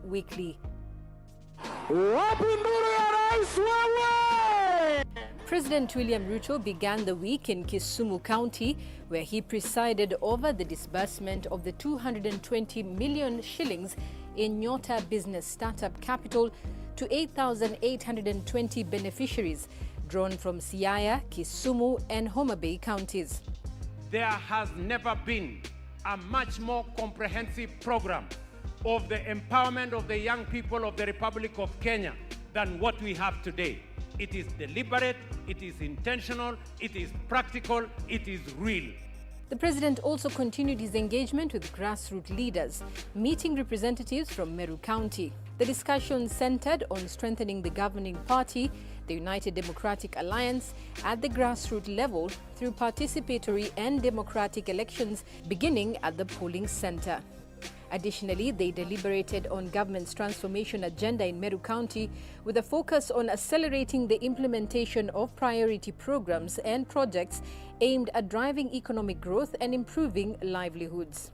weekly. President William Ruto began the week in Kisumu County, where he presided over the disbursement of the 220 million shillings in Nyota Business Startup Capital to 8,820 beneficiaries drawn from Siaya, Kisumu and Homa Bay counties. There has never been a much more comprehensive program of the empowerment of the young people of the Republic of Kenya than what we have today. It is deliberate, it is intentional, it is practical, it is real. The president also continued his engagement with grassroots leaders, meeting representatives from Meru County. The discussion centered on strengthening the governing party, the United Democratic Alliance, at the grassroots level through participatory and democratic elections beginning at the polling center. Additionally, they deliberated on government's transformation agenda in Meru County with a focus on accelerating the implementation of priority programs and projects aimed at driving economic growth and improving livelihoods.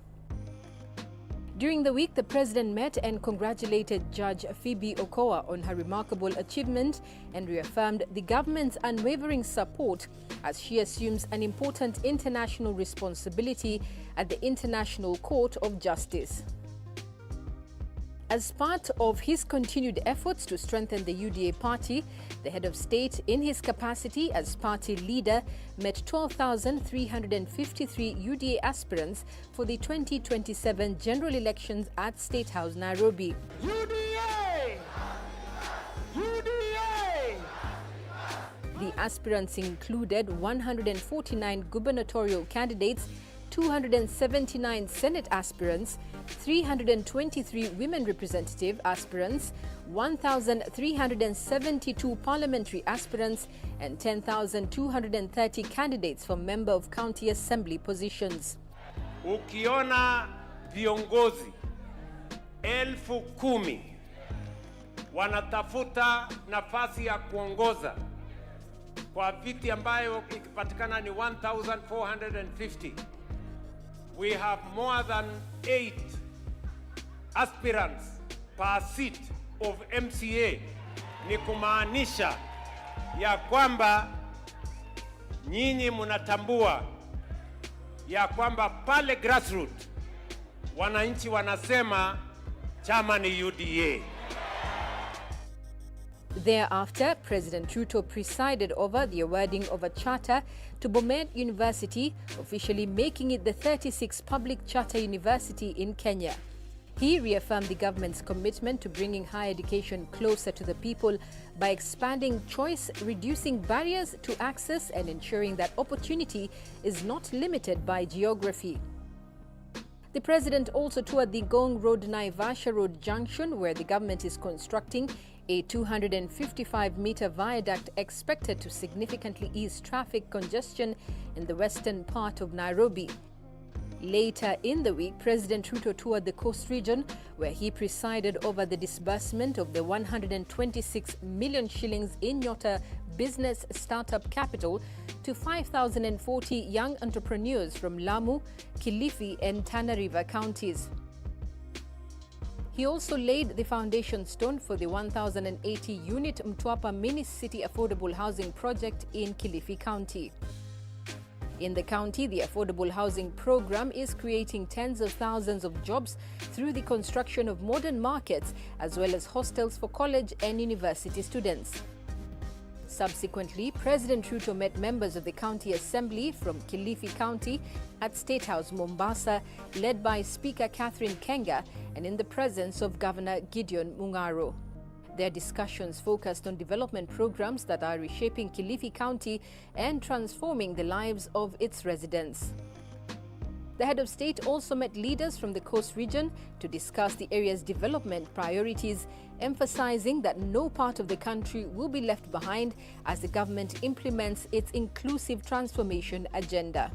During the week, the president met and congratulated Judge Phoebe Okoa on her remarkable achievement and reaffirmed the government's unwavering support as she assumes an important international responsibility at the International Court of Justice. As part of his continued efforts to strengthen the UDA party, the head of state, in his capacity as party leader, met 12,353 UDA aspirants for the 2027 general elections at State House, Nairobi. UDA! UDA! The aspirants included 149 gubernatorial candidates, 279 Senate aspirants, 323 women representative aspirants, 1,372 parliamentary aspirants, and 10,230 candidates for member of county assembly positions. Ukiona viongozi 10,000 wanatafuta nafasi ya kuongoza kwa viti ambayo ikipatikana ni 1,450. We have more than 8 aspirants per seat of MCA. Ni kumaanisha ya kwamba nyinyi mnatambua ya kwamba pale grassroots wananchi wanasema chama ni UDA. Thereafter, President Ruto presided over the awarding of a charter to Bomet University, officially making it the 36th public charter university in Kenya. He reaffirmed the government's commitment to bringing higher education closer to the people by expanding choice, reducing barriers to access, and ensuring that opportunity is not limited by geography. The president also toured the Ngong Road-Naivasha Road junction, where the government is constructing a 255-meter viaduct expected to significantly ease traffic congestion in the western part of Nairobi. Later in the week, President Ruto toured the coast region, where he presided over the disbursement of the 126 million shillings in Nyota Business Startup Capital to 5,040 young entrepreneurs from Lamu, Kilifi and Tana River counties. He also laid the foundation stone for the 1,080-unit Mtwapa mini-city affordable housing project in Kilifi County. In the county, the affordable housing program is creating tens of thousands of jobs through the construction of modern markets as well as hostels for college and university students. Subsequently, President Ruto met members of the County Assembly from Kilifi County at State House, Mombasa, led by Speaker Catherine Kenga and in the presence of Governor Gideon Mung'aro. Their discussions focused on development programs that are reshaping Kilifi County and transforming the lives of its residents. The head of state also met leaders from the coast region to discuss the area's development priorities, emphasizing that no part of the country will be left behind as the government implements its inclusive transformation agenda.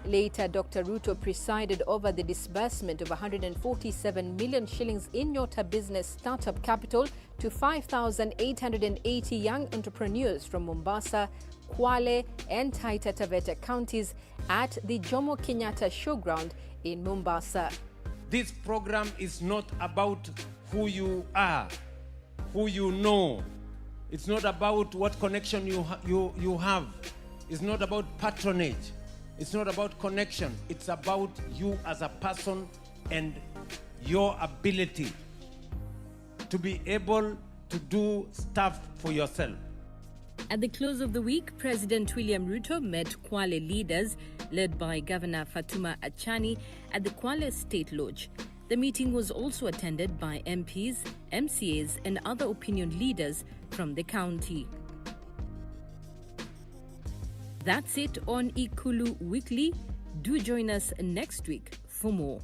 Later, Dr. Ruto presided over the disbursement of 147 million shillings in Nyota Business Startup Capital to 5,880 young entrepreneurs from Mombasa, Kwale and Taita Taveta counties at the Jomo Kenyatta Showground in Mombasa. This program is not about who you are, who you know. It's not about what connection you have. It's not about patronage. It's not about connection. It's about you as a person and your ability to be able to do stuff for yourself. At the close of the week, President William Ruto met Kwale leaders led by Governor Fatuma Achani at the Kwale State Lodge. The meeting was also attended by MPs, MCAs and other opinion leaders from the county. That's it on Ikulu Weekly. Do join us next week for more.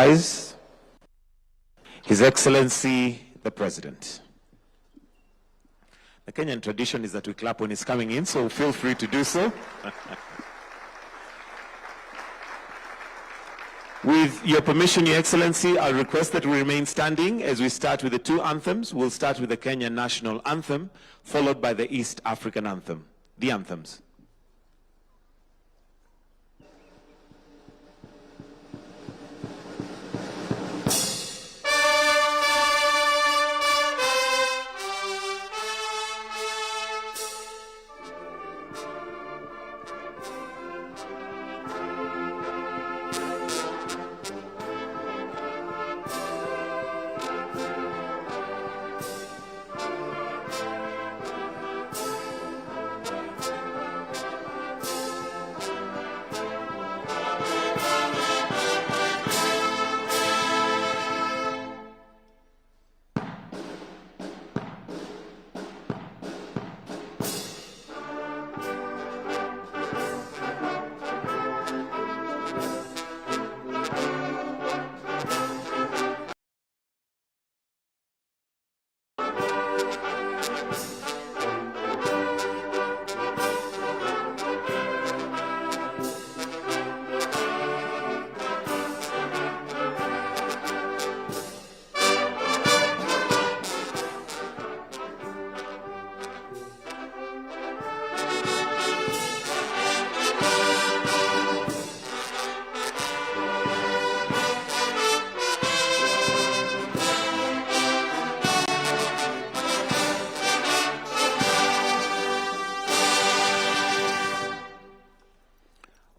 His Excellency, the President. The Kenyan tradition is that we clap when he's coming in, so feel free to do so. With your permission, Your Excellency, I'll request that we remain standing as we start with the two anthems. We'll start with the Kenyan National Anthem, followed by the East African Anthem. The anthems.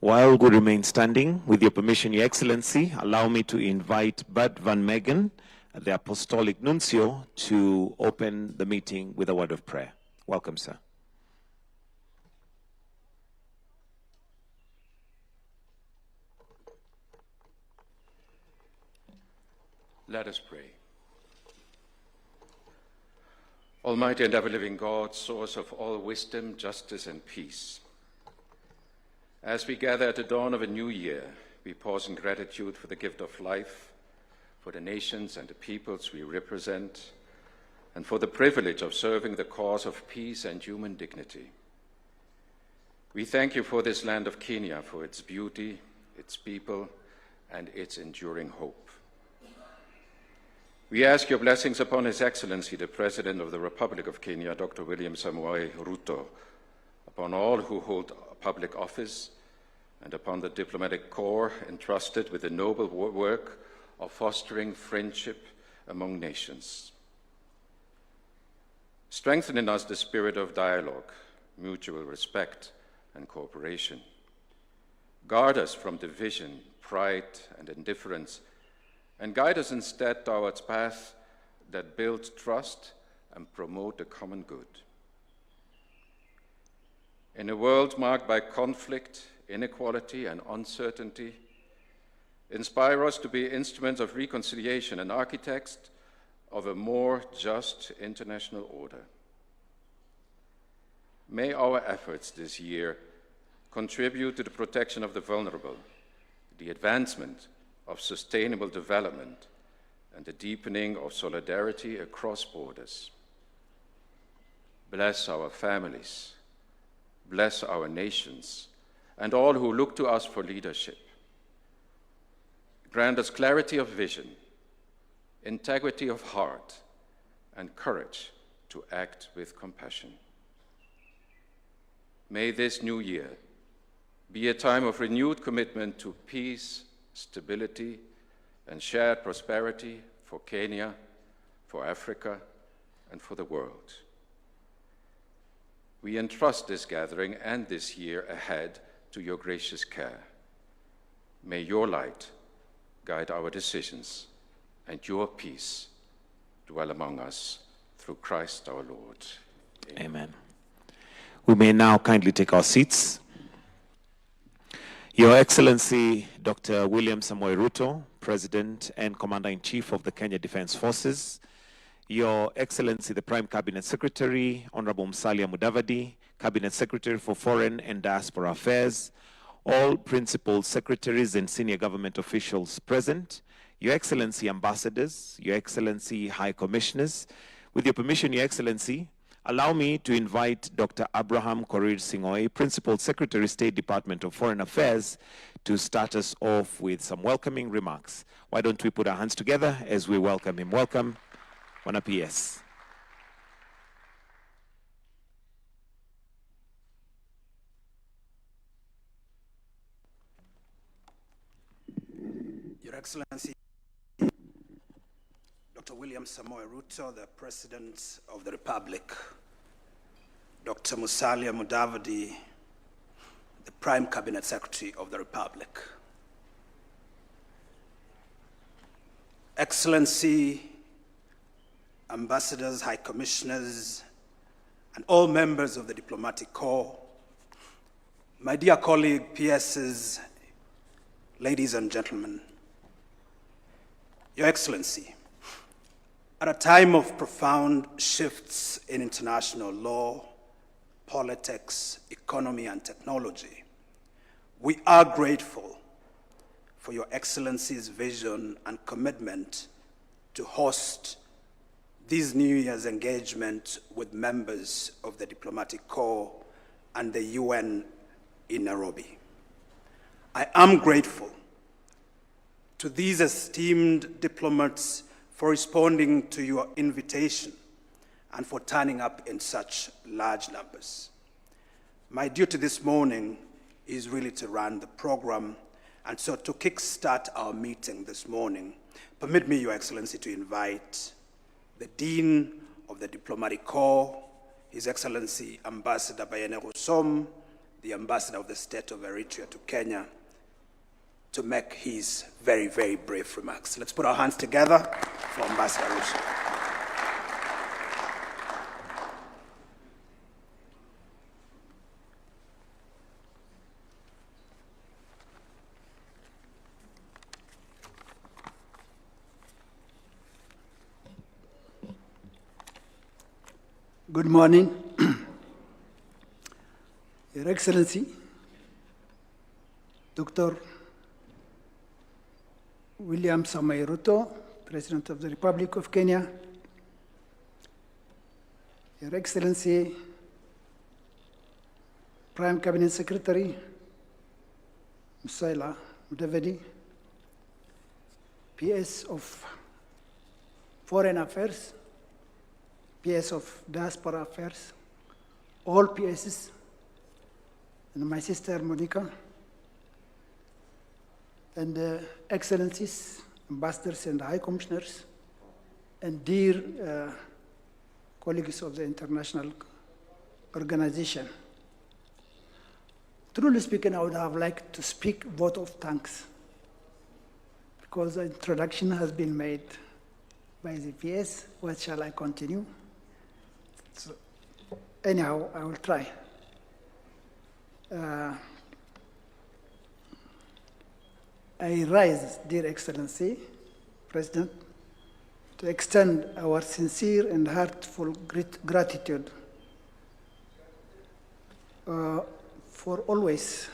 While we remain standing, with your permission, Your Excellency, allow me to invite Bud Van Meegen, the Apostolic Nuncio, to open the meeting with a word of prayer. Welcome, sir. Let us pray. Almighty and ever-living God, source of all wisdom, justice, and peace, as we gather at the dawn of a new year, we pause in gratitude for the gift of life, for the nations and the peoples we represent, and for the privilege of serving the cause of peace and human dignity. We thank you for this land of Kenya, for its beauty, its people, and its enduring hope. We ask your blessings upon His Excellency, the President of the Republic of Kenya, Dr. William Samoei Ruto, upon all who hold public office, and upon the diplomatic corps entrusted with the noble work of fostering friendship among nations. Strengthen in us the spirit of dialogue, mutual respect, and cooperation. Guard us from division, pride, and indifference, and guide us instead towards paths that build trust and promote the common good. In a world marked by conflict, inequality, and uncertainty, inspire us to be instruments of reconciliation and architects of a more just international order. May our efforts this year contribute to the protection of the vulnerable, the advancement of sustainable development, and the deepening of solidarity across borders. Bless our families, bless our nations, and all who look to us for leadership. Grant us clarity of vision, integrity of heart, and courage to act with compassion. May this new year be a time of renewed commitment to peace, stability, and shared prosperity for Kenya, for Africa, and for the world. We entrust this gathering and this year ahead to your gracious care. May your light guide our decisions, and your peace dwell among us through Christ our Lord. Amen. Amen. We may now kindly take our seats. Your Excellency, Dr. William Samoei Ruto, President and Commander-in-Chief of the Kenya Defense Forces, Your Excellency, the Prime Cabinet Secretary, Honorable Musalia Mudavadi, Cabinet Secretary for Foreign and Diaspora Affairs, all principal secretaries and senior government officials present, Your Excellency Ambassadors, Your Excellency High Commissioners, with your permission, Your Excellency, allow me to invite Dr. Abraham Korir Sing'oei, Principal Secretary, State Department of Foreign Affairs, to start us off with some welcoming remarks. Why don't we put our hands together as we welcome him? Welcome, Wana PS. Your Excellency, Dr. William Samoei Ruto, the President of the Republic, Dr. Musalia Mudavadi, the Prime Cabinet Secretary of the Republic, Excellency, Ambassadors, High Commissioners, and all members of the Diplomatic Corps, my dear colleague, PSs, ladies and gentlemen, Your Excellency, at a time of profound shifts in international law, politics, economy, and technology, we are grateful for Your Excellency's vision and commitment to host this New Year's engagement with members of the Diplomatic Corps and the UN in Nairobi. I am grateful to these esteemed diplomats for responding to your invitation and for turning up in such large numbers. My duty this morning is really to run the program, and so to kickstart our meeting this morning, permit me, Your Excellency, to invite the Dean of the Diplomatic Corps, His Excellency Ambassador Bayene Rusom, the Ambassador of the State of Eritrea to Kenya, to make his very, very brief remarks. Let's put our hands together for Ambassador Ruto. Good morning, Your Excellency, Dr. William Samoei Ruto, President of the Republic of Kenya, Your Excellency, Prime Cabinet Secretary, Musalia Mudavadi, PS of Foreign Affairs, PS of Diaspora Affairs, all PSs, and my sister Monica, and Excellencies, Ambassadors and High Commissioners, and dear colleagues of the international organization. Truly speaking, I would have liked to speak vote of thanks because the introduction has been made by the PS. What shall I continue? So, anyhow, I will try. I rise, dear Excellency, President, to extend our sincere and heartfelt gratitude for always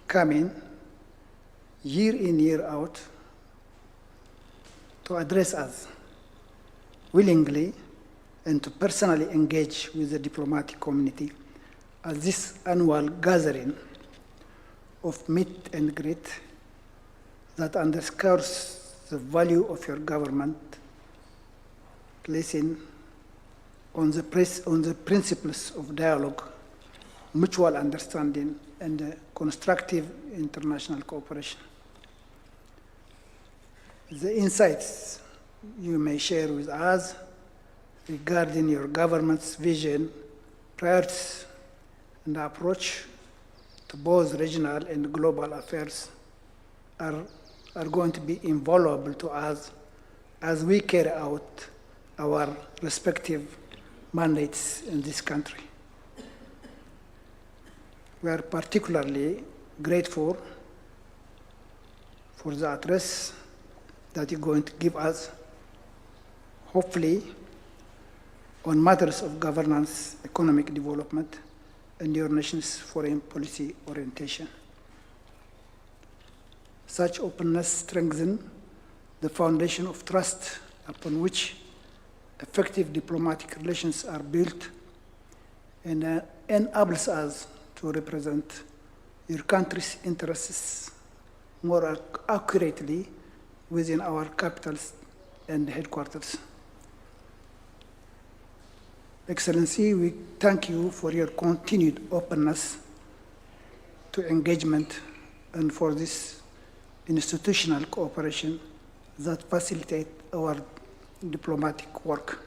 coming year in, year out to address us willingly and to personally engage with the diplomatic community at this annual gathering of meet and greet that underscores the value of your government placing on the principles of dialogue, mutual understanding, and constructive international cooperation. The insights you may share with us regarding your government's vision, priorities, and approach to both regional and global affairs are going to be invaluable to us as we carry out our respective mandates in this country. We are particularly grateful for the address that you're going to give us, hopefully, on matters of governance, economic development, and your nation's foreign policy orientation. Such openness strengthens the foundation of trust upon which effective diplomatic relations are built, and enables us to represent your country's interests more accurately within our capitals and headquarters. Excellency, we thank you for your continued openness to engagement and for this institutional cooperation that facilitate our diplomatic work.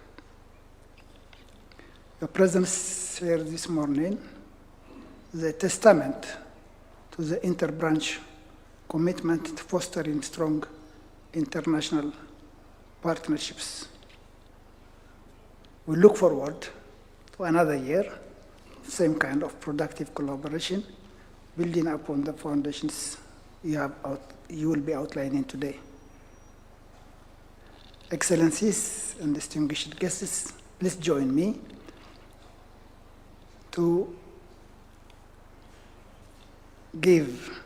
Your presence here this morning is a testament to the interbranch commitment to fostering strong international partnerships. We look forward to another year, same kind of productive collaboration, building upon the foundations you will be outlining today. Excellencies and distinguished guests, please join me to give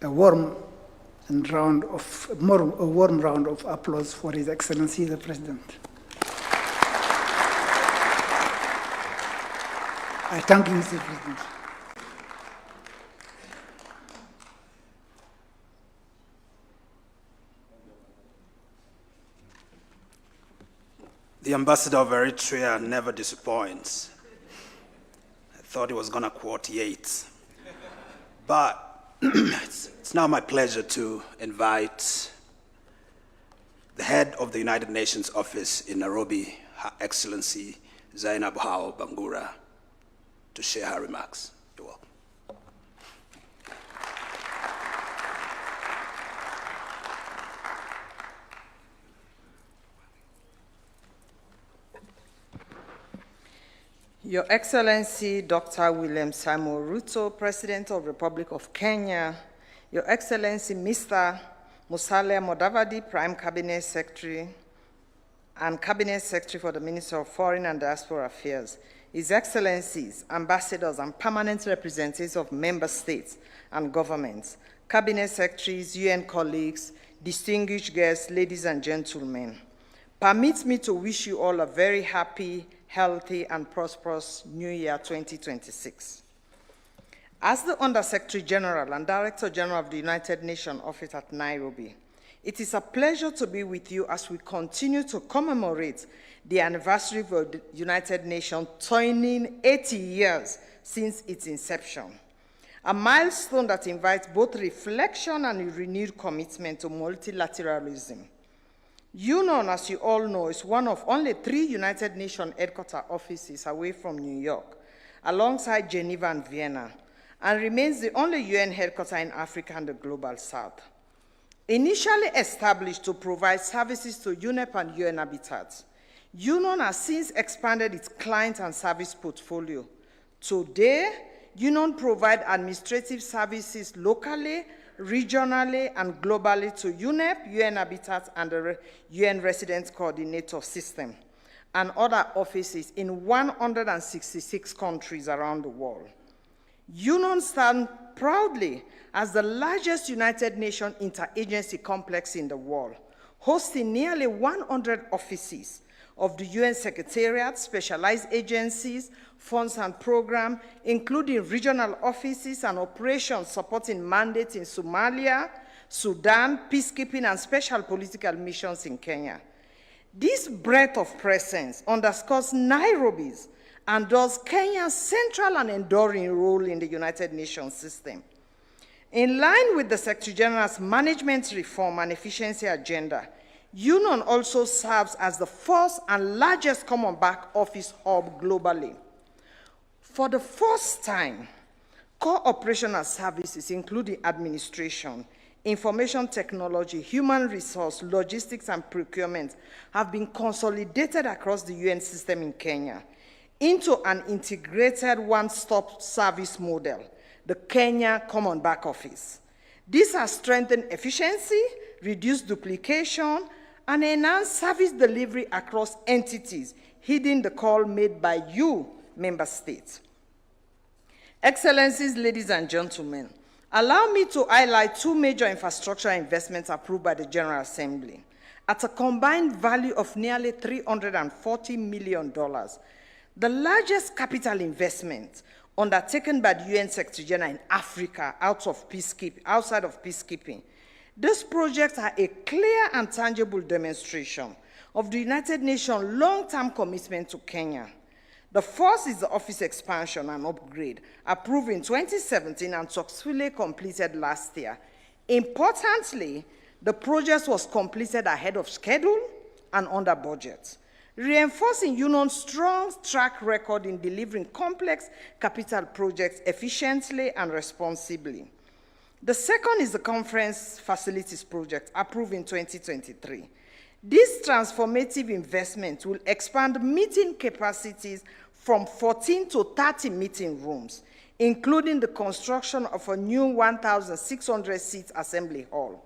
a warm round of applause for His Excellency the President. I thank you, Mr. President. The ambassador of Eritrea never disappoints. I thought he was going to quote Yeats. But it's now my pleasure to invite the head of the United Nations office in Nairobi, Her Excellency Zainab Hao Bangura, to share her remarks. You're welcome. Your Excellency, Dr. William Samuel Ruto, President of the Republic of Kenya, Your Excellency, Mr. Musalia Mudavadi, Prime Cabinet Secretary and Cabinet Secretary for the Ministry of Foreign and Diaspora Affairs, His Excellencies, Ambassadors and Permanent Representatives of Member States and Governments, Cabinet Secretaries, UN colleagues, distinguished guests, ladies and gentlemen. Permit me to wish you all a very happy, healthy, and prosperous New Year 2026. As the Under-Secretary General and Director General of the United Nations Office at Nairobi, it is a pleasure to be with you as we continue to commemorate the anniversary of the United Nations turning 80 years since its inception, a milestone that invites both reflection and a renewed commitment to multilateralism. UNON, as you all know, is one of only 3 United Nations headquarters offices away from New York, alongside Geneva and Vienna, and remains the only UN headquarters in Africa and the Global South. Initially established to provide services to UNEP and UN habitats, UNON has since expanded its client and service portfolio. Today, UNON provides administrative services locally, regionally, and globally to UNEP, UN Habitat, and the UN Resident Coordinator System, and other offices in 166 countries around the world. UNON stands proudly as the largest United Nations interagency complex in the world, hosting nearly 100 offices of the UN Secretariat, specialized agencies, funds and programs, including regional offices and operations supporting mandates in Somalia, Sudan, peacekeeping, and special political missions in Kenya. This breadth of presence underscores Nairobi's and thus Kenya's central and enduring role in the United Nations system. In line with the Secretary General's management reform and efficiency agenda, UNON also serves as the first and largest common back office hub globally. For the first time, core operational services, including administration, information technology, human resource, logistics, and procurement, have been consolidated across the UN system in Kenya into an integrated one-stop service model, the Kenya Common Back Office. This has strengthened efficiency, reduced duplication, and enhanced service delivery across entities, heeding the call made by you, member states. Excellencies, ladies and gentlemen, Allow me to highlight two major infrastructure investments approved by the General Assembly at a combined value of nearly $340 million, the largest capital investment undertaken by the UN Secretary General in Africa outside of peacekeeping. These projects are a clear and tangible demonstration of the United Nations' long-term commitment to Kenya. The first is the office expansion and upgrade, approved in 2017 and successfully completed last year. Importantly, the project was completed ahead of schedule and under budget, reinforcing UNON's strong track record in delivering complex capital projects efficiently and responsibly. The second is the conference facilities project, approved in 2023. This transformative investment will expand meeting capacities from 14 to 30 meeting rooms, including the construction of a new 1,600-seat assembly hall.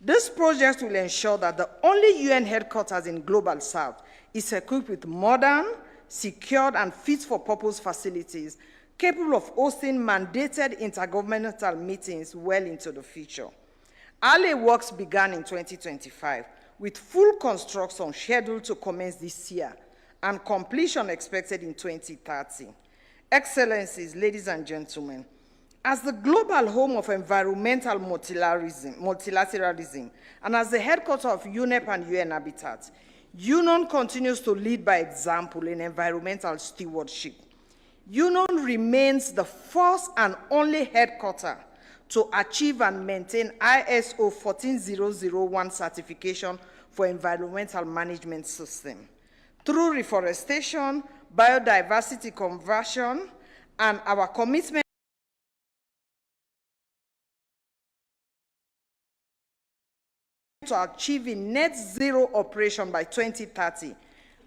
This project will ensure that the only UN headquarters in Global South is equipped with modern, secured, and fit-for-purpose facilities capable of hosting mandated intergovernmental meetings well into the future. Early works began in 2025, with full construction scheduled to commence this year and completion expected in 2030. Excellencies, ladies and gentlemen, as the global home of environmental multilateralism and as the headquarters of UNEP and UN Habitat, UNON continues to lead by example in environmental stewardship. UNON remains the first and only headquarters to achieve and maintain ISO 14001 certification for environmental management system. Through reforestation, biodiversity conversion, and our commitment to achieving net zero operation by 2030,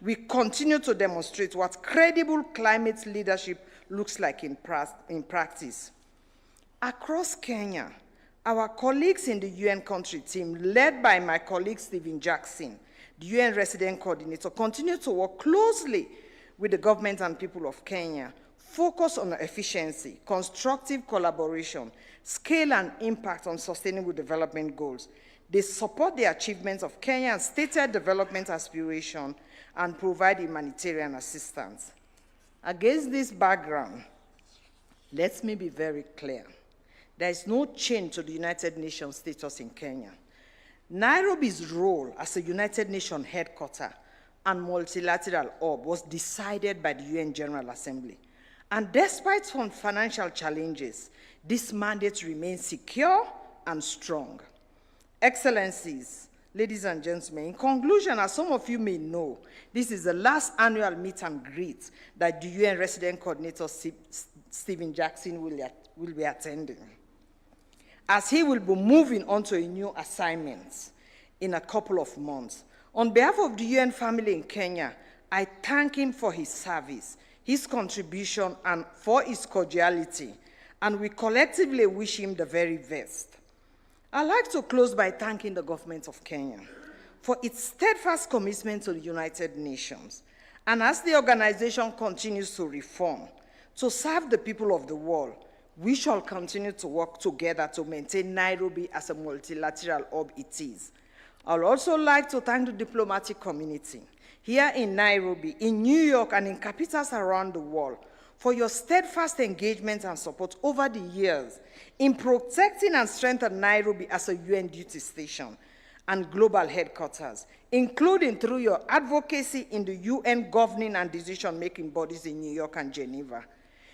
we continue to demonstrate what credible climate leadership looks like in practice. Across Kenya, our colleagues in the UN country team, led by my colleague Stephen Jackson, the UN resident coordinator, continue to work closely with the government and people of Kenya, focus on efficiency, constructive collaboration, scale and impact on sustainable development goals. They support the achievements of Kenya's stated development aspiration and provide humanitarian assistance. Against this background, let me be very clear. There is no change to the United Nations status in Kenya. Nairobi's role as a United Nations headquarters and multilateral hub was decided by the UN General Assembly. And despite some financial challenges, this mandate remains secure and strong. Excellencies, ladies and gentlemen, in conclusion, as some of you may know, this is the last annual meet and greet that the UN resident coordinator Stephen Jackson will be attending, as he will be moving on to a new assignment in a couple of months. On behalf of the UN family in Kenya, I thank him for his service, his contribution, and for his cordiality, and we collectively wish him the very best. I'd like to close by thanking the government of Kenya for its steadfast commitment to the United Nations, and as the organization continues to reform, to serve the people of the world, we shall continue to work together to maintain Nairobi as a multilateral hub it is. I'd also like to thank the diplomatic community here in Nairobi, in New York, and in capitals around the world for your steadfast engagement and support over the years in protecting and strengthening Nairobi as a UN duty station and global headquarters, including through your advocacy in the UN governing and decision-making bodies in New York and Geneva.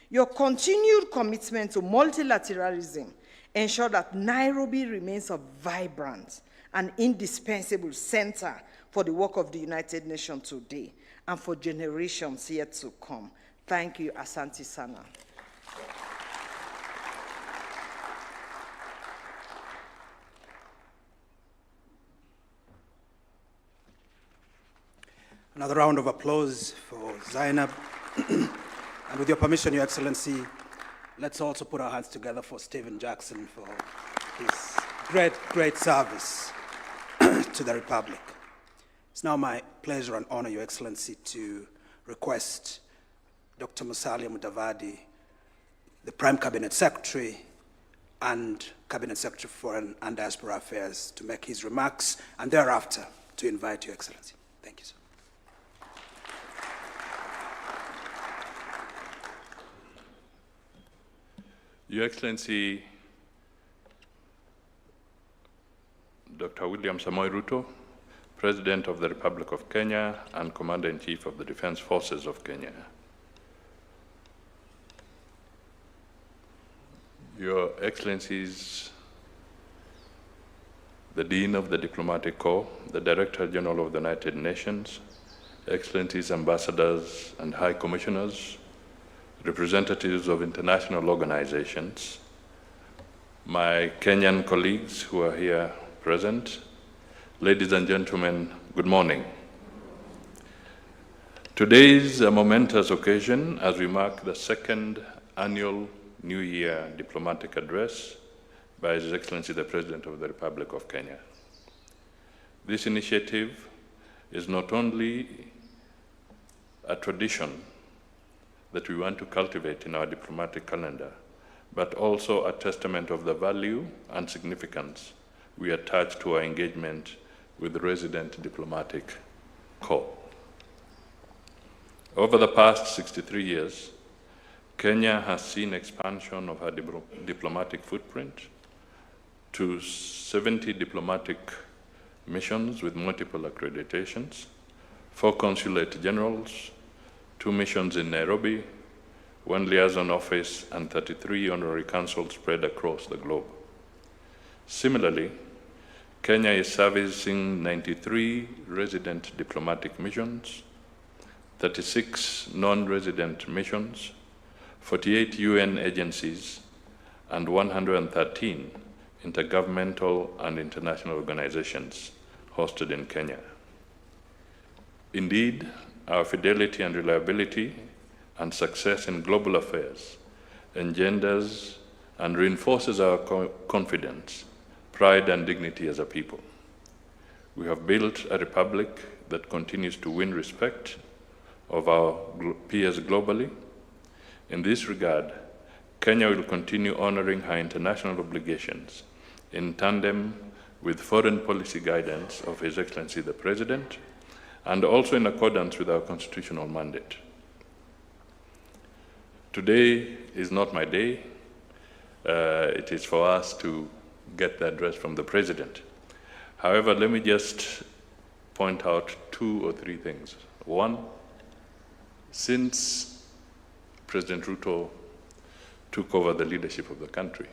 Your continued commitment to multilateralism ensure that Nairobi remains a vibrant and indispensable center for the work of the United Nations today and for generations yet to come. Thank you, Asante Sana. Another round of applause for Zainab. And with your permission, Your Excellency, let's also put our hands together for Stephen Jackson for his great service to the Republic. It's now my pleasure and honor, Your Excellency, to request Dr. Musalia Mudavadi, the Prime Cabinet Secretary, and Cabinet Secretary for Foreign and Diaspora Affairs, to make his remarks, and thereafter to invite Your Excellency. Thank you, sir. Your Excellency, Dr. William Samoei Ruto, President of the Republic of Kenya and Commander-in-Chief of the Defense Forces of Kenya. Your Excellencies, the Dean of the Diplomatic Corps, the Director General of the United Nations, Excellencies, Ambassadors and High Commissioners, representatives of international organizations, my Kenyan colleagues who are here present, ladies and gentlemen, good morning. Today is a momentous occasion as we mark the second annual New Year diplomatic address by His Excellency the President of the Republic of Kenya. This initiative is not only a tradition that we want to cultivate in our diplomatic calendar, but also a testament of the value and significance we attach to our engagement with the resident diplomatic corps. Over the past 63 years, Kenya has seen expansion of her diplomatic footprint to 70 diplomatic missions with multiple accreditations, 4 consulate generals, 2 missions in Nairobi, 1 liaison office, and 33 honorary consuls spread across the globe. Similarly, Kenya is servicing 93 resident diplomatic missions, 36 non-resident missions, 48 UN agencies, and 113 intergovernmental and international organizations hosted in Kenya. Indeed, our fidelity and reliability and success in global affairs engenders and reinforces our confidence, pride, and dignity as a people. We have built a republic that continues to win respect of our peers globally. In this regard, Kenya will continue honoring her international obligations in tandem with foreign policy guidance of His Excellency the President, and also in accordance with our constitutional mandate. Today is not my day. It is for us to get the address from the President. However, let me just point out 2 or 3 things. One, since President Ruto took over the leadership of the country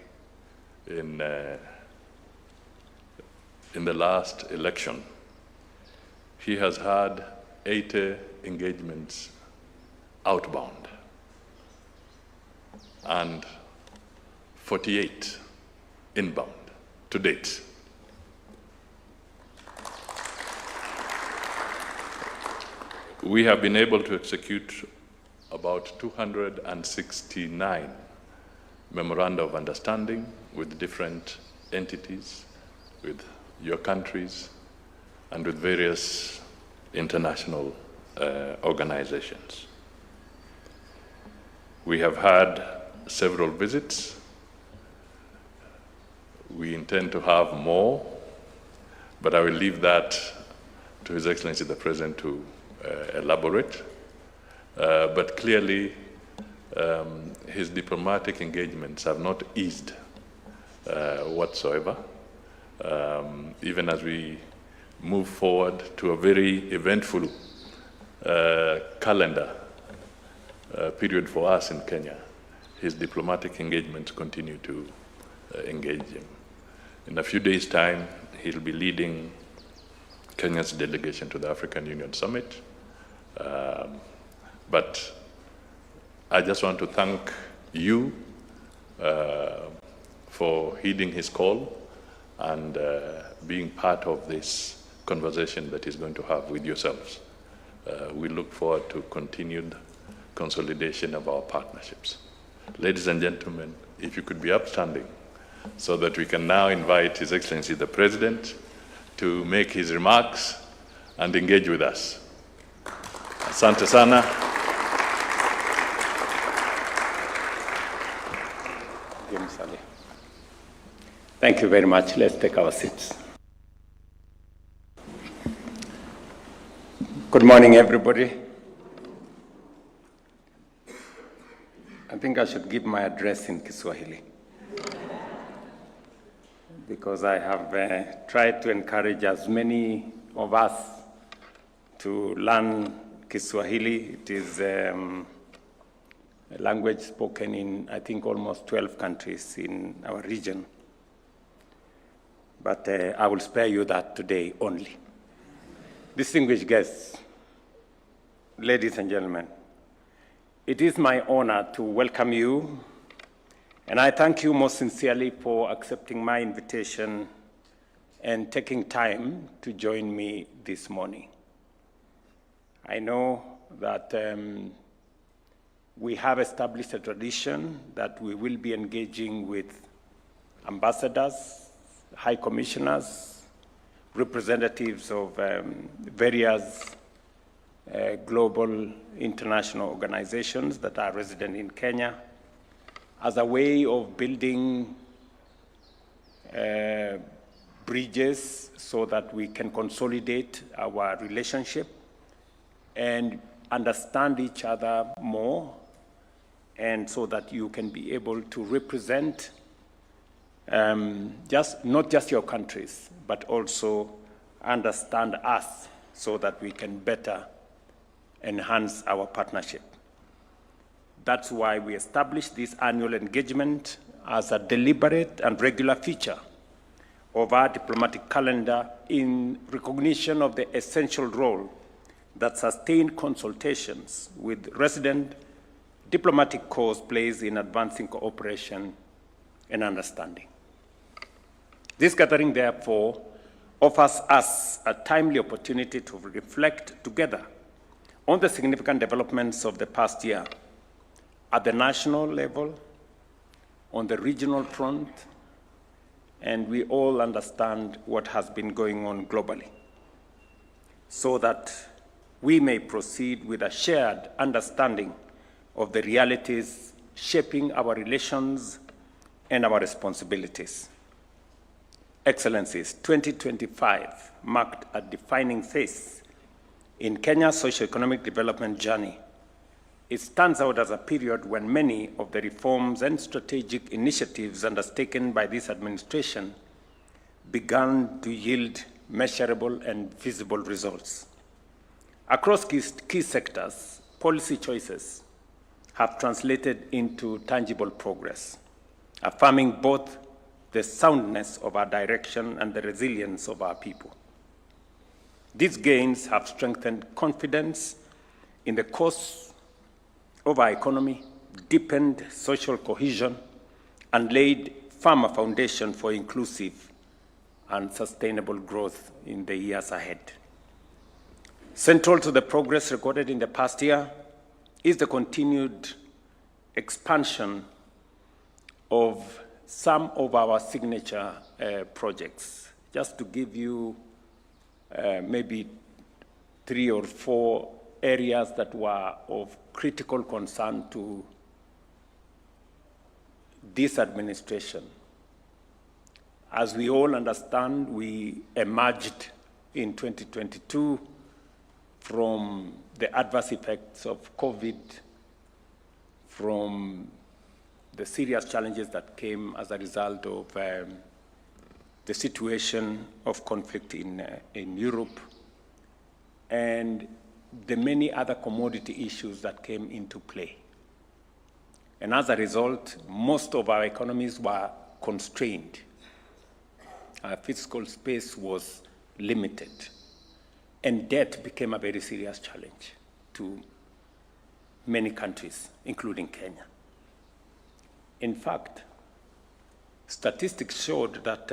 in the last election, he has had 80 engagements outbound and 48 inbound to date. We have been able to execute about 269 memoranda of understanding with different entities, with your countries, and with various international organizations. We have had several visits. We intend to have more, but I will leave that to His Excellency the President to elaborate. But clearly, his diplomatic engagements have not eased whatsoever, even as we move forward to a very eventful calendar period for us in Kenya. His diplomatic engagements continue to engage him. In a few days' time, he'll be leading Kenya's delegation to the African Union Summit. But I just want to thank you for heeding his call and being part of this conversation that he's going to have with yourselves. We look forward to continued consolidation of our partnerships. Ladies and gentlemen, if you could be upstanding so that we can now invite His Excellency the President to make his remarks and engage with us. Asante sana. Thank you very much. Let's take our seats. Good morning, everybody. I think I should give my address in Kiswahili because I have tried to encourage as many of us to learn Kiswahili. It is a language spoken in, I think, almost 12 countries in our region. But I will spare you that today only. Distinguished guests, ladies and gentlemen, it is my honor to welcome you, and I thank you most sincerely for accepting my invitation and taking time to join me this morning. I know that we have established a tradition that we will be engaging with ambassadors, high commissioners, representatives of various global international organizations that are resident in Kenya as a way of building bridges so that we can consolidate our relationship and understand each other more, and so that you can be able to represent not just your countries, but also understand us so that we can better enhance our partnership. That's why we established this annual engagement as a deliberate and regular feature of our diplomatic calendar in recognition of the essential role that sustained consultations with resident diplomatic corps plays in advancing cooperation and understanding. This gathering, therefore, offers us a timely opportunity to reflect together on the significant developments of the past year at the national level, on the regional front, and we all understand what has been going on globally, so that we may proceed with a shared understanding of the realities shaping our relations and our responsibilities. Excellencies, 2025 marked a defining phase in Kenya's socio-economic development journey. It stands out as a period when many of the reforms and strategic initiatives undertaken by this administration began to yield measurable and visible results. Across key sectors, policy choices have translated into tangible progress, affirming both the soundness of our direction and the resilience of our people. These gains have strengthened confidence in the course of our economy, deepened social cohesion, and laid firmer foundation for inclusive and sustainable growth in the years ahead. Central to the progress recorded in the past year is the continued expansion of some of our signature projects. Just to give you maybe 3 or 4 areas that were of critical concern to this administration. As we all understand, we emerged in 2022 from the adverse effects of COVID, from the serious challenges that came as a result of the situation of conflict in Europe, and the many other commodity issues that came into play. And as a result, most of our economies were constrained. Our fiscal space was limited, and debt became a very serious challenge to many countries, including Kenya. In fact, statistics showed that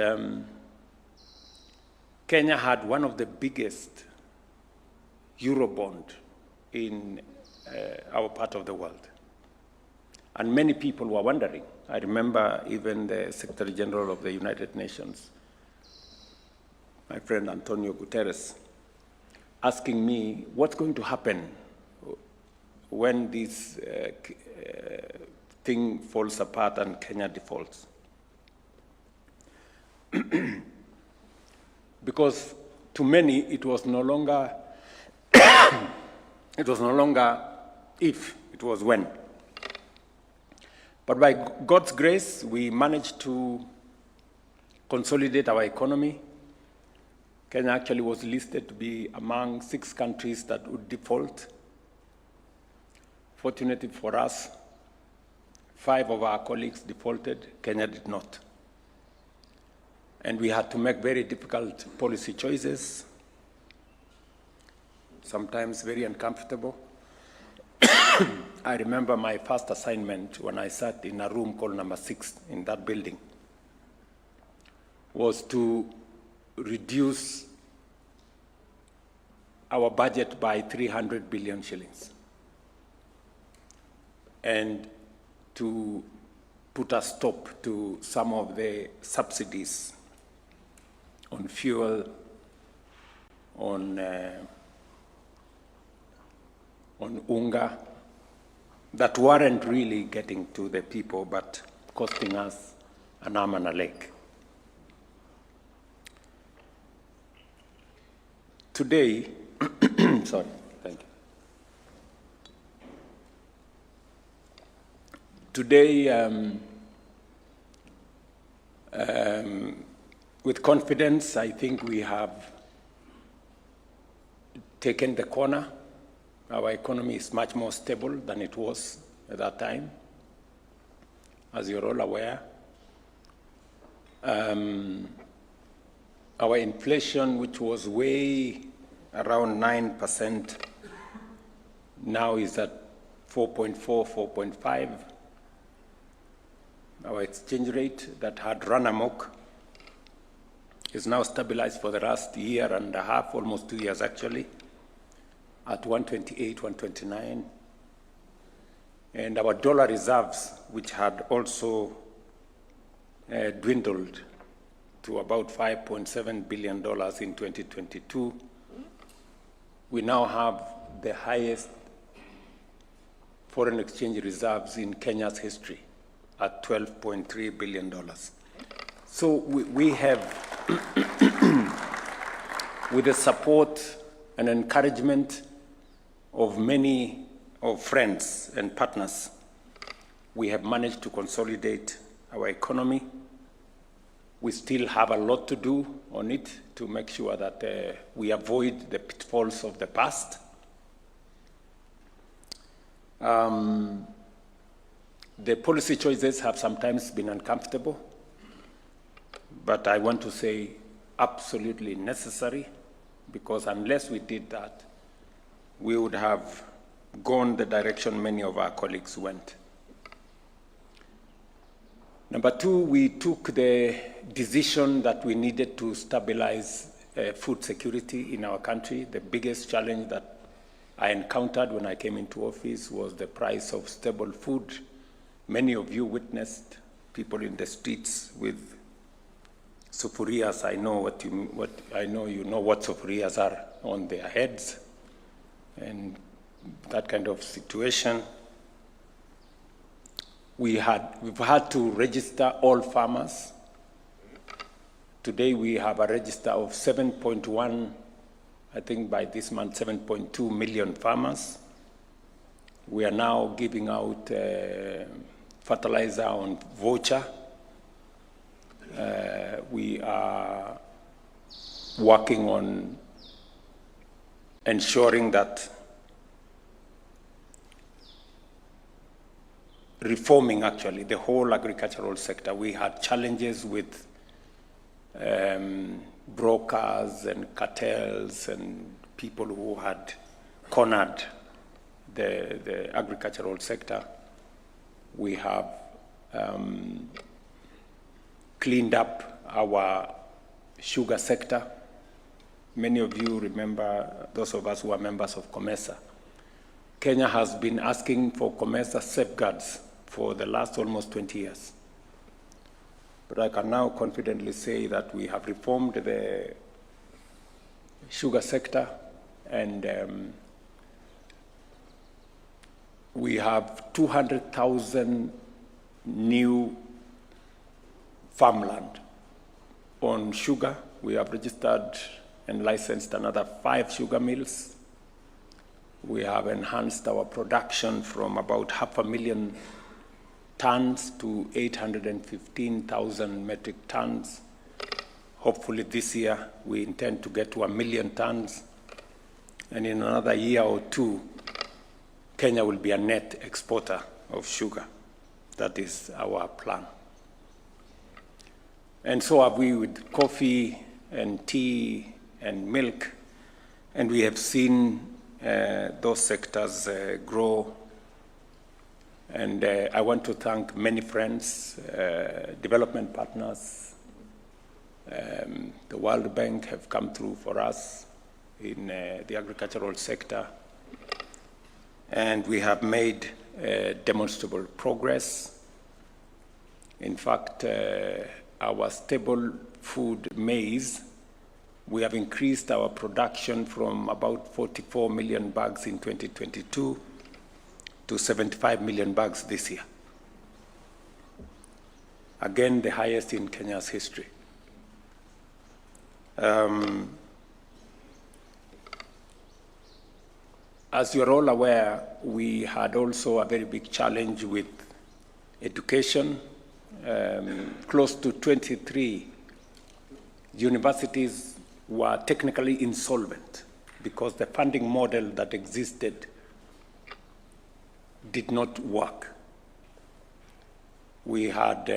Kenya had one of the biggest Eurobond in our part of the world. And many people were wondering. I remember even the Secretary General of the United Nations, my friend Antonio Guterres, asking me what's going to happen when this thing falls apart and Kenya defaults. because to many it was no longer it was no longer if, it was when. But by God's grace, we managed to consolidate our economy. Kenya actually was listed to be among 6 countries that would default. Fortunately for us, 5 of our colleagues defaulted, Kenya did not. And we had to make very difficult policy choices, sometimes very uncomfortable. I remember my first assignment when I sat in a room called number 6 in that building was to reduce our budget by 300 billion shillings and to put a stop to some of the subsidies on fuel, on unga, that weren't really getting to the people, but costing us an arm and a leg. Today, sorry, thank you. Today, with confidence, I think we have taken the corner. Our economy is much more stable than it was at that time, as you're all aware. Our inflation, which was way around 9%, now is at 4.4, 4.5. Our exchange rate that had run amok is now stabilized for the last year and a half, almost 2 years actually, at 128, 129. And our dollar reserves, which had also dwindled to about $5.7 billion in 2022, we now have the highest foreign exchange reserves in Kenya's history at $12.3 billion. So we have, with the support and encouragement of many of friends and partners, we have managed to consolidate our economy. We still have a lot to do on it to make sure that we avoid the pitfalls of the past. The policy choices have sometimes been uncomfortable, but I want to say absolutely necessary, because unless we did that, we would have gone the direction many of our colleagues went. Number 2, we took the decision that we needed to stabilize food security in our country. The biggest challenge that I encountered when I came into office was the price of stable food. Many of you witnessed people in the streets with sufurias. I know you know what sufurias are on their heads, and that kind of situation. We've had to register all farmers. Today we have a register of 7.1, I think by this month, 7.2 million farmers. We are now giving out fertilizer on voucher. We are working on ensuring that reforming actually the whole agricultural sector. We had challenges with brokers and cartels and people who had cornered the agricultural sector. We have cleaned up our sugar sector. Many of you remember, those of us who are members of COMESA. Kenya has been asking for COMESA safeguards for the last almost 20 years. But I can now confidently say that we have reformed the sugar sector, and we have 200,000 new farmland On sugar, we have registered and licensed another 5 sugar mills. We have enhanced our production from about 500,000 tons to 815,000 metric tons. Hopefully this year, we intend to get to 1 million tons. And in another year or two, Kenya will be a net exporter of sugar. That is our plan. And so have we with coffee and tea and milk. And we have seen those sectors grow. And I want to thank many friends, development partners. The World Bank have come through for us in the agricultural sector. And we have made demonstrable progress. In fact, our staple food maize, we have increased our production from about 44 million bags in 2022 to 75 million bags this year. Again, the highest in Kenya's history. As you're all aware, we had also a very big challenge with education. Close to 23 universities were technically insolvent because the funding model that existed did not work. We had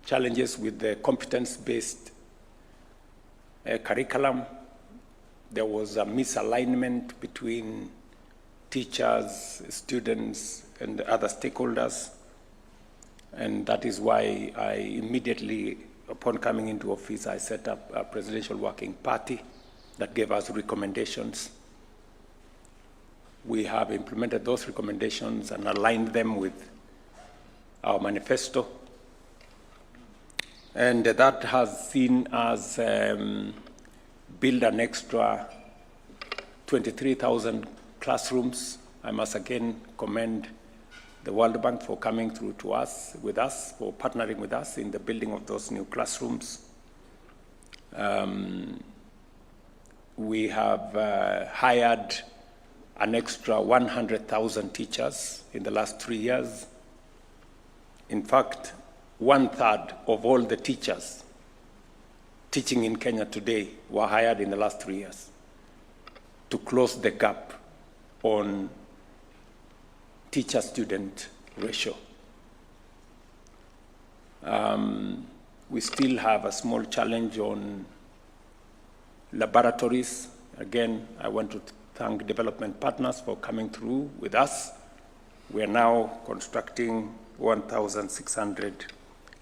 challenges with the competence-based curriculum. There was a misalignment between teachers, students, and other stakeholders. And that is why I immediately, upon coming into office, I set up a presidential working party that gave us recommendations. We have implemented those recommendations and aligned them with our manifesto. And that has seen us build an extra 23,000 classrooms. I must again commend the World Bank for coming through to us, for partnering with us in the building of those new classrooms. We have hired an extra 100,000 teachers in the last 3 years. In fact, 1/3 of all the teachers teaching in Kenya today were hired in the last 3 years to close the gap on teacher-student ratio. We still have a small challenge on laboratories. Again, I want to thank development partners for coming through with us. We are now constructing 1,600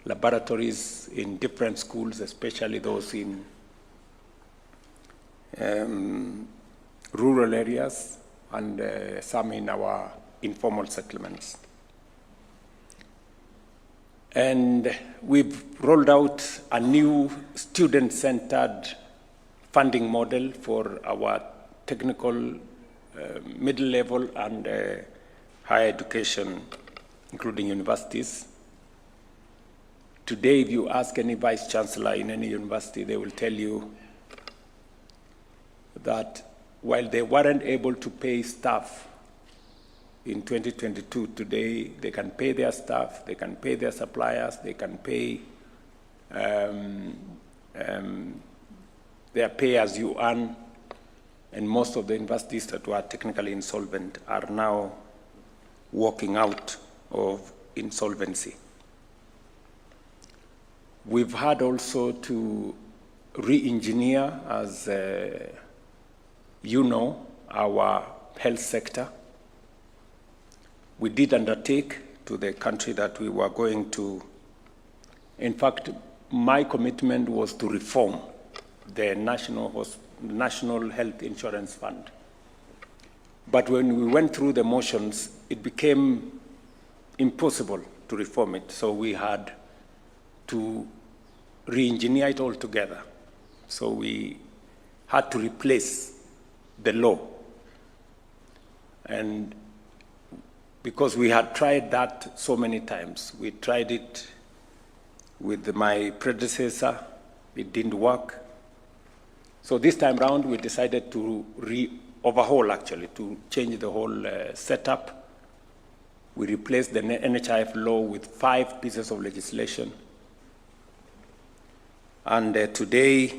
laboratories in different schools, especially those in rural areas and some in our informal settlements. And we've rolled out a new student-centered funding model for our technical, middle level, and higher education, including universities. Today, if you ask any vice chancellor in any university, they will tell you that while they weren't able to pay staff in 2022, today they can pay their staff, they can pay their suppliers, they can pay their pay as you earn, and most of the universities that were technically insolvent are now walking out of insolvency. We've had also to re-engineer, as you know, our health sector. We did undertake to the country that we were going to, in fact, my commitment was to reform the National Health Insurance Fund. But when we went through the motions, it became impossible to reform it. So we had to re-engineer it altogether. So we had to replace the law. And because we had tried that so many times, we tried it with my predecessor It didn't work. So this time round, we decided to overhaul, actually, to change the whole setup. We replaced the NHIF law with 5 pieces of legislation. And today,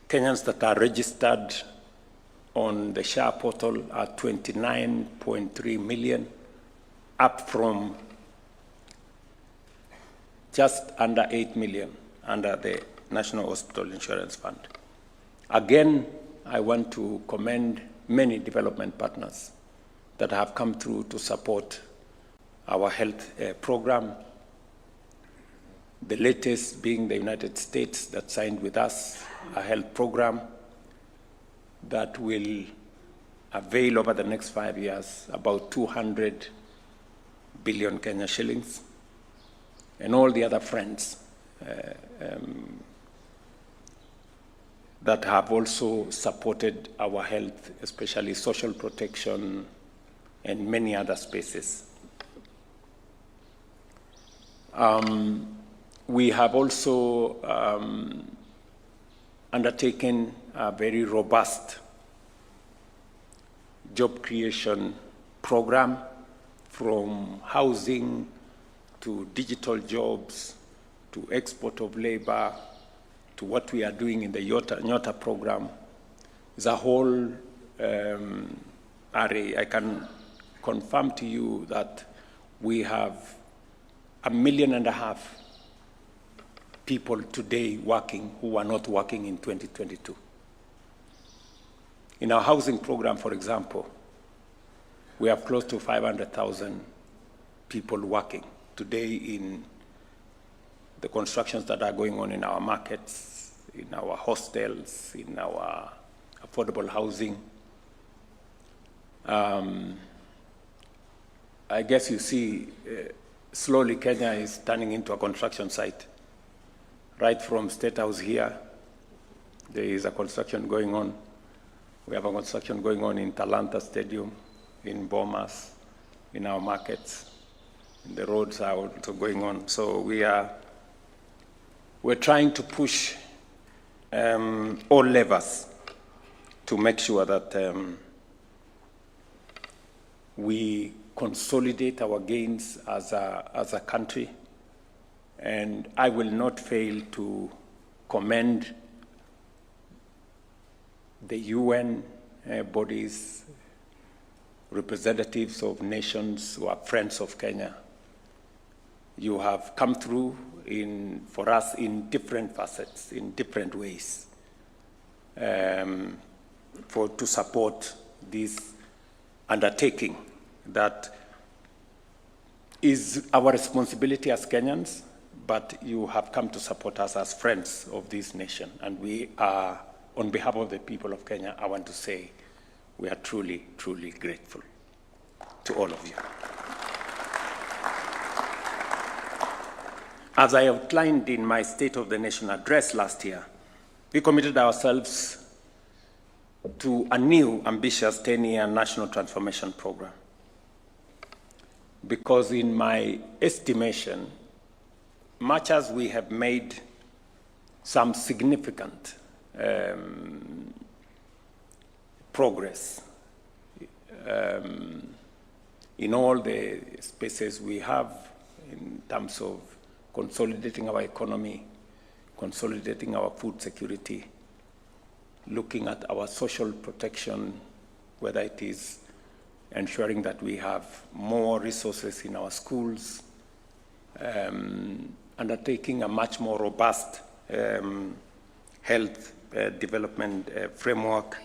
Kenyans that are registered on the SHA portal are 29.3 million, up from just under 8 million under the National Hospital Insurance Fund. Again, I want to commend many development partners that have come through to support our health program. The latest being the United States that signed with us a health program that will avail over the next 5 years about 200 billion Kenya shillings, and all the other friends that have also supported our health, especially social protection and many other spaces. We have also undertaken a very robust job creation program, from housing to digital jobs to export of labor to what we are doing in the Nyota program. It's a whole array. I can confirm to you that we have 1.5 million people today working who were not working in 2022. In our housing program, for example, we have close to 500,000 people working today in the constructions that are going on in our markets, in our hostels, in our affordable housing. I guess you see, slowly Kenya is turning into a construction site. Right from State House here, there is a construction going on. We have a construction going on in Talanta Stadium, in Bomas, in our markets. The roads are also going on. So we're trying to push all levers to make sure that we consolidate our gains as a country. And I will not fail to commend the UN bodies, representatives of nations who are friends of Kenya. You have come through for us in different facets, in different ways, to support this undertaking that is our responsibility as Kenyans, but you have come to support us as friends of this nation. And we are, on behalf of the people of Kenya, I want to say we are truly, truly grateful to all of you. As I outlined in my State of the Nation address last year, we committed ourselves to a new ambitious 10-year national transformation program. Because in my estimation, much as we have made some significant progress in all the spaces we have in terms of consolidating our economy, consolidating our food security, looking at our social protection, whether it is ensuring that we have more resources in our schools, undertaking a much more robust health development framework.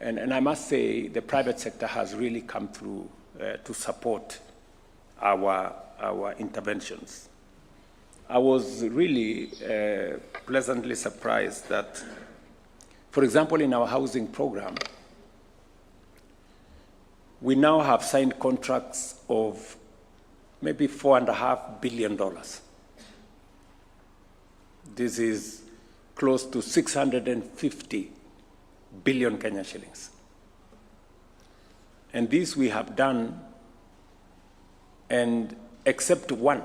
And I must say the private sector has really come through to support our interventions. I was really pleasantly surprised that, for example, in our housing program, we now have signed contracts of maybe $4.5 billion. This is close to 650 billion Kenya shillings. And this we have done, and except one,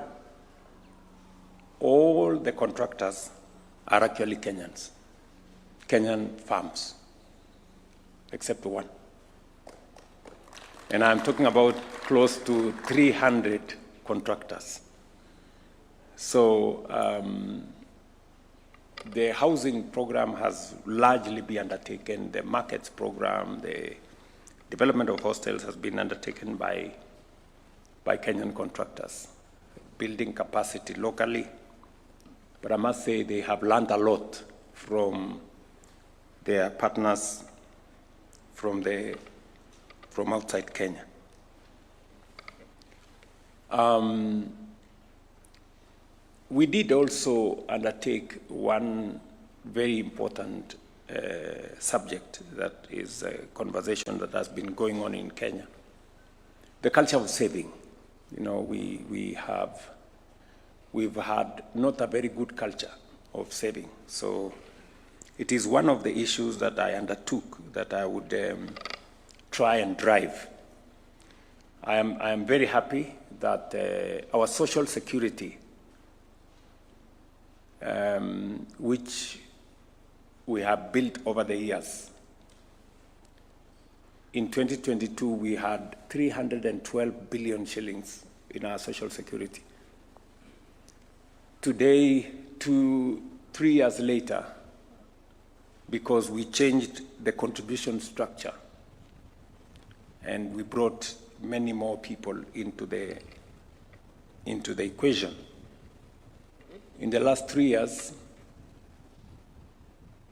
all the contractors are actually Kenyans, Kenyan farms, except one. And I'm talking about close to 300 contractors. So the housing program has largely been undertaken. The markets program, the development of hostels has been undertaken by Kenyan contractors, building capacity locally. But I must say they have learned a lot from their partners from outside Kenya. We did also undertake one very important subject that is a conversation that has been going on in Kenya. The culture of saving. You know, we've had not a very good culture of saving. So it is one of the issues that I undertook that I would try and drive. I am very happy that our social security, which we have built over the years. In 2022, we had 312 billion shillings in our social security. Today, 3 years later, because we changed the contribution structure and we brought many more people into the equation. In the last 3 years,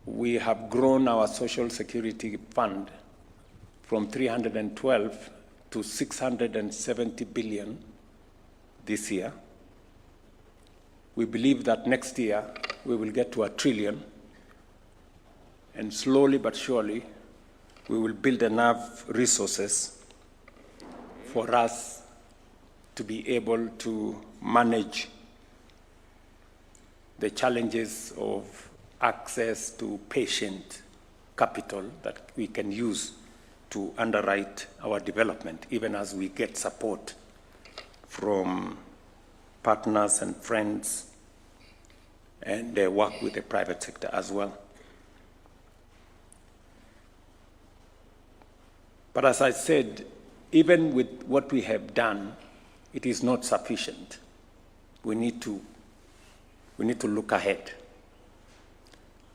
we have grown our social security fund from 312 to 670 billion this year. We believe that next year we will get to 1 trillion, and slowly but surely we will build enough resources for us to be able to manage the challenges of access to patient capital that we can use to underwrite our development, even as we get support from partners and friends and work with the private sector as well. But as I said, even with what we have done, it is not sufficient. We need to look ahead.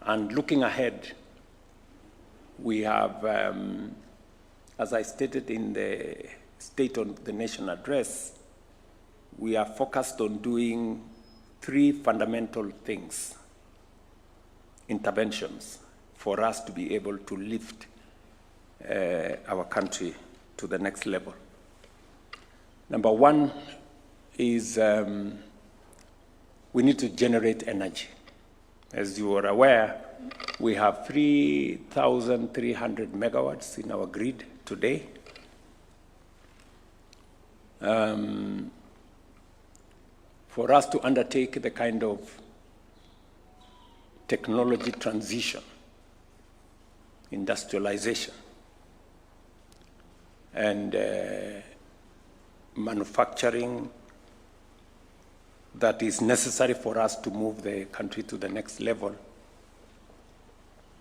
And looking ahead, we have, as I stated in the State of the Nation address, we are focused on doing 3 fundamental things, interventions, for us to be able to lift our country to the next level. Number 1 is we need to generate energy. As you are aware, we have 3,300 megawatts in our grid today. For us to undertake the kind of technology transition, industrialization, and manufacturing that is necessary for us to move the country to the next level,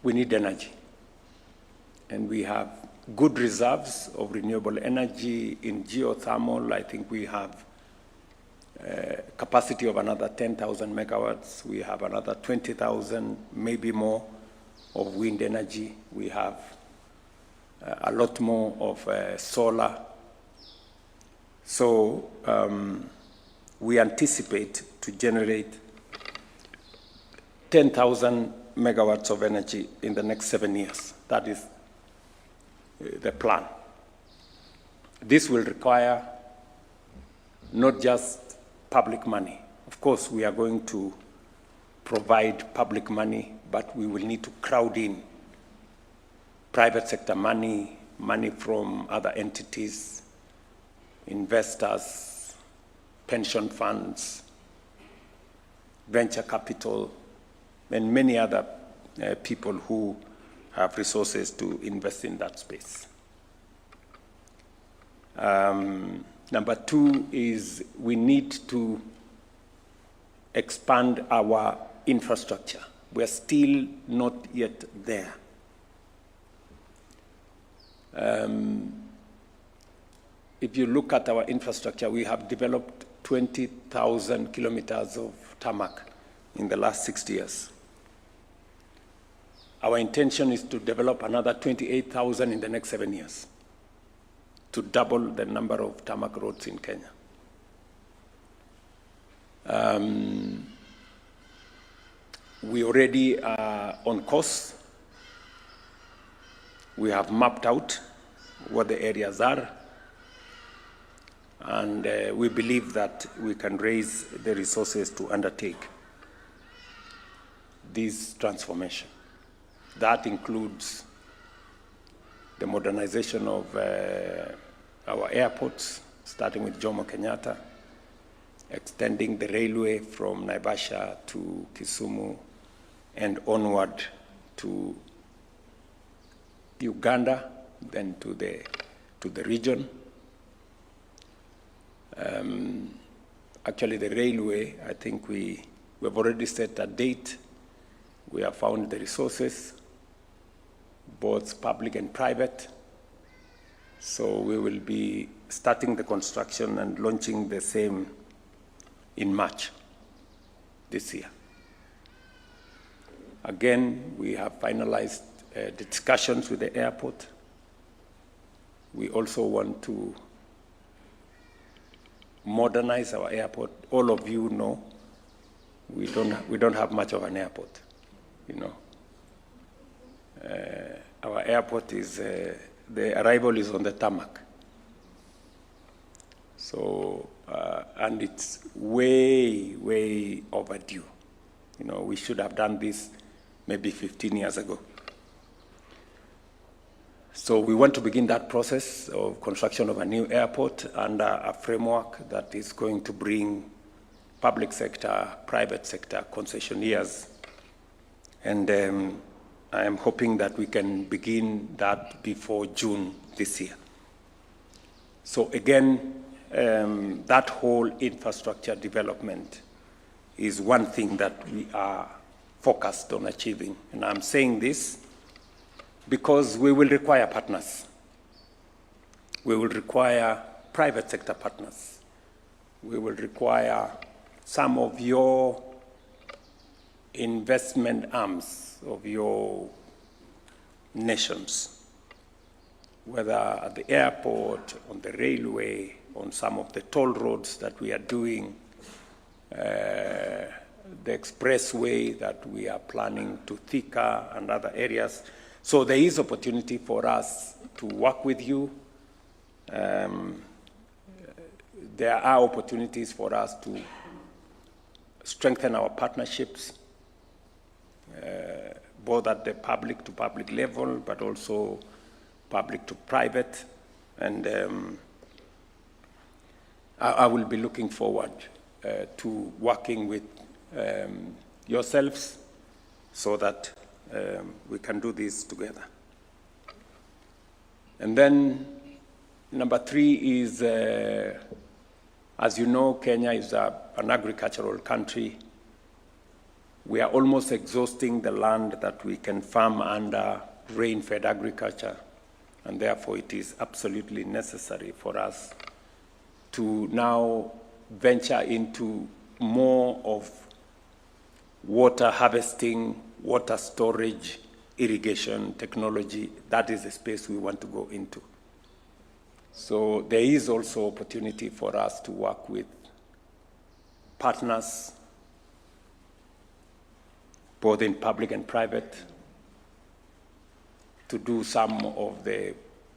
we need energy. And we have good reserves of renewable energy in geothermal. I think we have capacity of another 10,000 megawatts. We have another 20,000, maybe more, of wind energy. We have a lot more of solar. So we anticipate to generate 10,000 megawatts of energy in the next 7 years. That is the plan. This will require not just public money. Of course, we are going to provide public money, but we will need to crowd in private sector money, money from other entities, investors, pension funds, venture capital, and many other people who have resources to invest in that space. Number 2 is we need to expand our infrastructure. We are still not yet there. If you look at our infrastructure, we have developed 20,000 kilometers of tarmac in the last 6 years. Our intention is to develop another 28,000 in the next 7 years, to double the number of tarmac roads in Kenya. We already are on course. We have mapped out what the areas are, and we believe that we can raise the resources to undertake this transformation. That includes the modernization of our airports, starting with Jomo Kenyatta, extending the railway from Naivasha to Kisumu and onward to Uganda, then to the region. Actually, the railway, I think we have already set a date. We have found the resources, both public and private. So we will be starting the construction and launching the same in March this year. Again, we have finalized the discussions with the airport. We also want to modernize our airport. All of you know we don't have much of an airport, you know. Our airport is, the arrival is on the tarmac. So, and it's way, way overdue. You know, we should have done this maybe 15 years ago. So we want to begin that process of construction of a new airport under a framework that is going to bring public sector, private sector concessionaires. And I am hoping that we can begin that before June this year. So again, that whole infrastructure development is one thing that we are focused on achieving. And I'm saying this because we will require partners. We will require private sector partners. We will require some of your investment arms of your nations, whether at the airport, on the railway, on some of the toll roads that we are doing, the expressway that we are planning to Thika and other areas. So there is opportunity for us to work with you. There are opportunities for us to strengthen our partnerships, both at the public to public level, but also public to private. And I will be looking forward to working with yourselves so that we can do this together. And then number 3 is, as you know, Kenya is an agricultural country. We are almost exhausting the land that we can farm under rain-fed agriculture, and therefore it is absolutely necessary for us to now venture into more of water harvesting, water storage, irrigation technology. That is the space we want to go into. So there is also opportunity for us to work with partners, both in public and private, to do some of the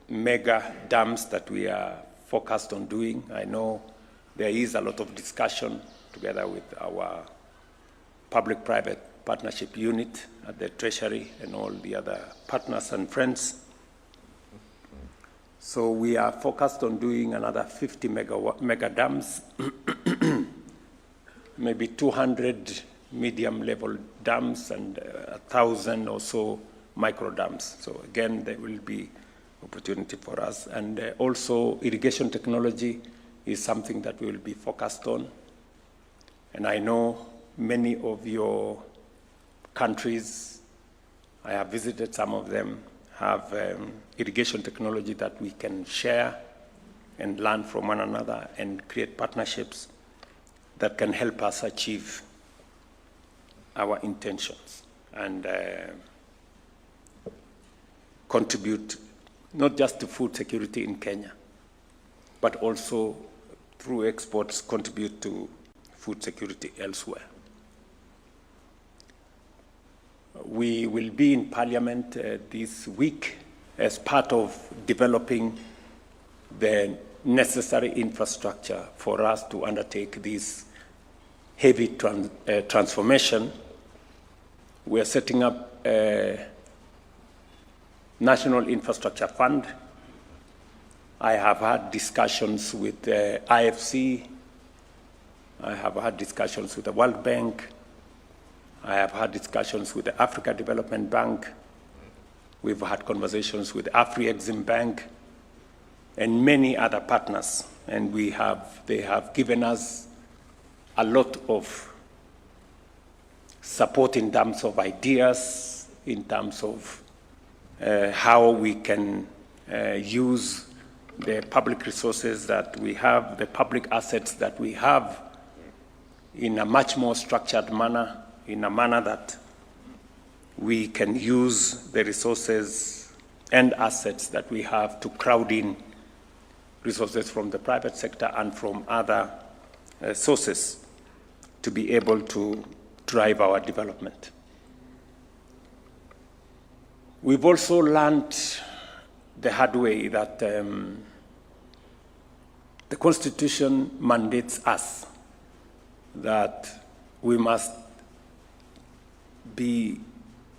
mega dams that we are focused on doing. I know there is a lot of discussion together with our public-private partnership unit at the Treasury and all the other partners and friends. So we are focused on doing another 50 mega dams, maybe 200 medium-level dams and 1,000 or so micro dams. So again, there will be opportunity for us. And also irrigation technology is something that we will be focused on. And I know many of your countries, I have visited some of them, have irrigation technology that we can share and learn from one another and create partnerships that can help us achieve our intentions and contribute not just to food security in Kenya, but also through exports contribute to food security elsewhere. We will be in Parliament this week as part of developing the necessary infrastructure for us to undertake this heavy transformation. We are setting up a National Infrastructure Fund. I have had discussions with the IFC. I have had discussions with the World Bank. I have had discussions with the Africa Development Bank. We've had conversations with the Afri-Exim Bank and many other partners. And they have given us a lot of support in terms of ideas, in terms of how we can use the public resources that we have, the public assets that we have in a much more structured manner, in a manner that we can use the resources and assets that we have to crowd in resources from the private sector and from other sources to be able to drive our development. We've also learned the hard way that the Constitution mandates us that we must be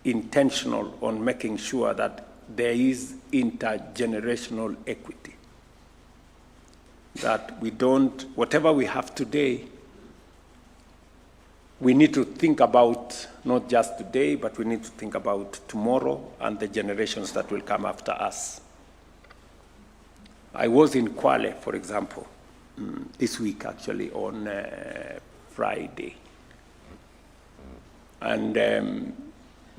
intentional on making sure that there is intergenerational equity. That we don't, whatever we have today, we need to think about not just today, but we need to think about tomorrow and the generations that will come after us. I was in Kwale, for example, this week actually, on Friday. And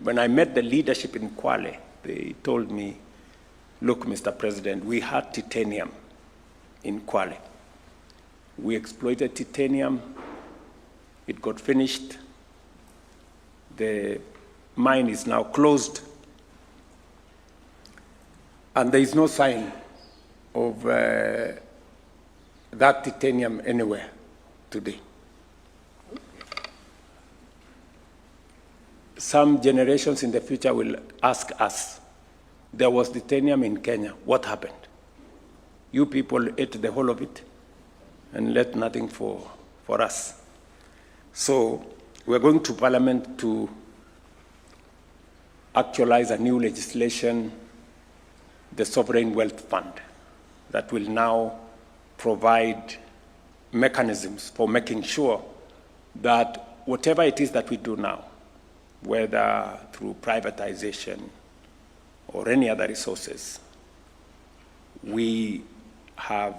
when I met the leadership in Kwale, they told me, look, Mr. President, we had titanium in Kwale. We exploited titanium. It got finished. The mine is now closed. And there is no sign of that titanium anywhere today. Some generations in the future will ask us, there was titanium in Kenya, what happened? You people ate the whole of it and left nothing for us. So we're going to Parliament to actualize a new legislation, the Sovereign Wealth Fund, that will now provide mechanisms for making sure that whatever it is that we do now, whether through privatization or any other resources, we have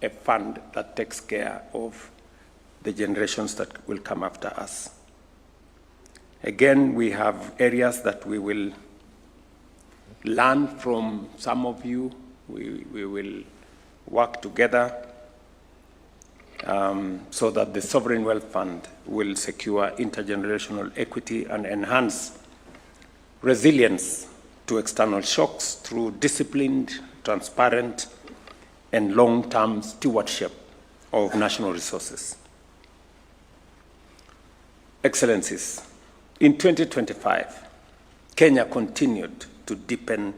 a fund that takes care of the generations that will come after us. Again, we have areas that we will learn from some of you. We will work together so that the Sovereign Wealth Fund will secure intergenerational equity and enhance resilience to external shocks through disciplined, transparent, and long-term stewardship of national resources. Excellencies, in 2025, Kenya continued to deepen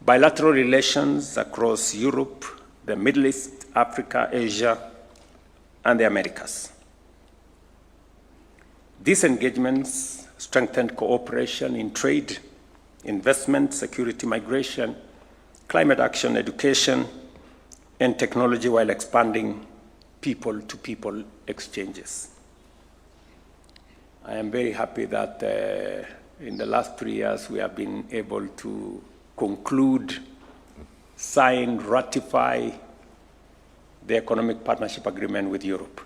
bilateral relations across Europe, the Middle East, Africa, Asia, and the Americas. These engagements strengthened cooperation in trade, investment, security, migration, climate action, education, and technology while expanding people-to-people exchanges. I am very happy that in the last 3 years we have been able to conclude, sign, ratify the Economic Partnership Agreement with Europe.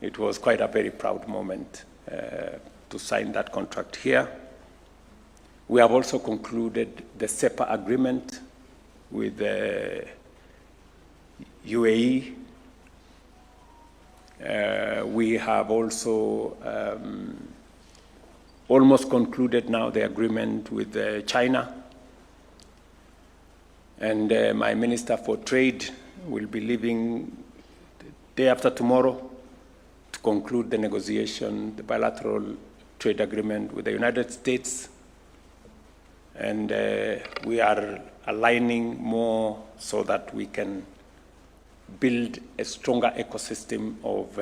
It was quite a very proud moment to sign that contract here. We have also concluded the SEPA agreement with the UAE. We have also almost concluded now the agreement with China. And my Minister for Trade will be leaving the day after tomorrow to conclude the negotiation, the bilateral trade agreement with the United States. And we are aligning more so that we can build a stronger ecosystem of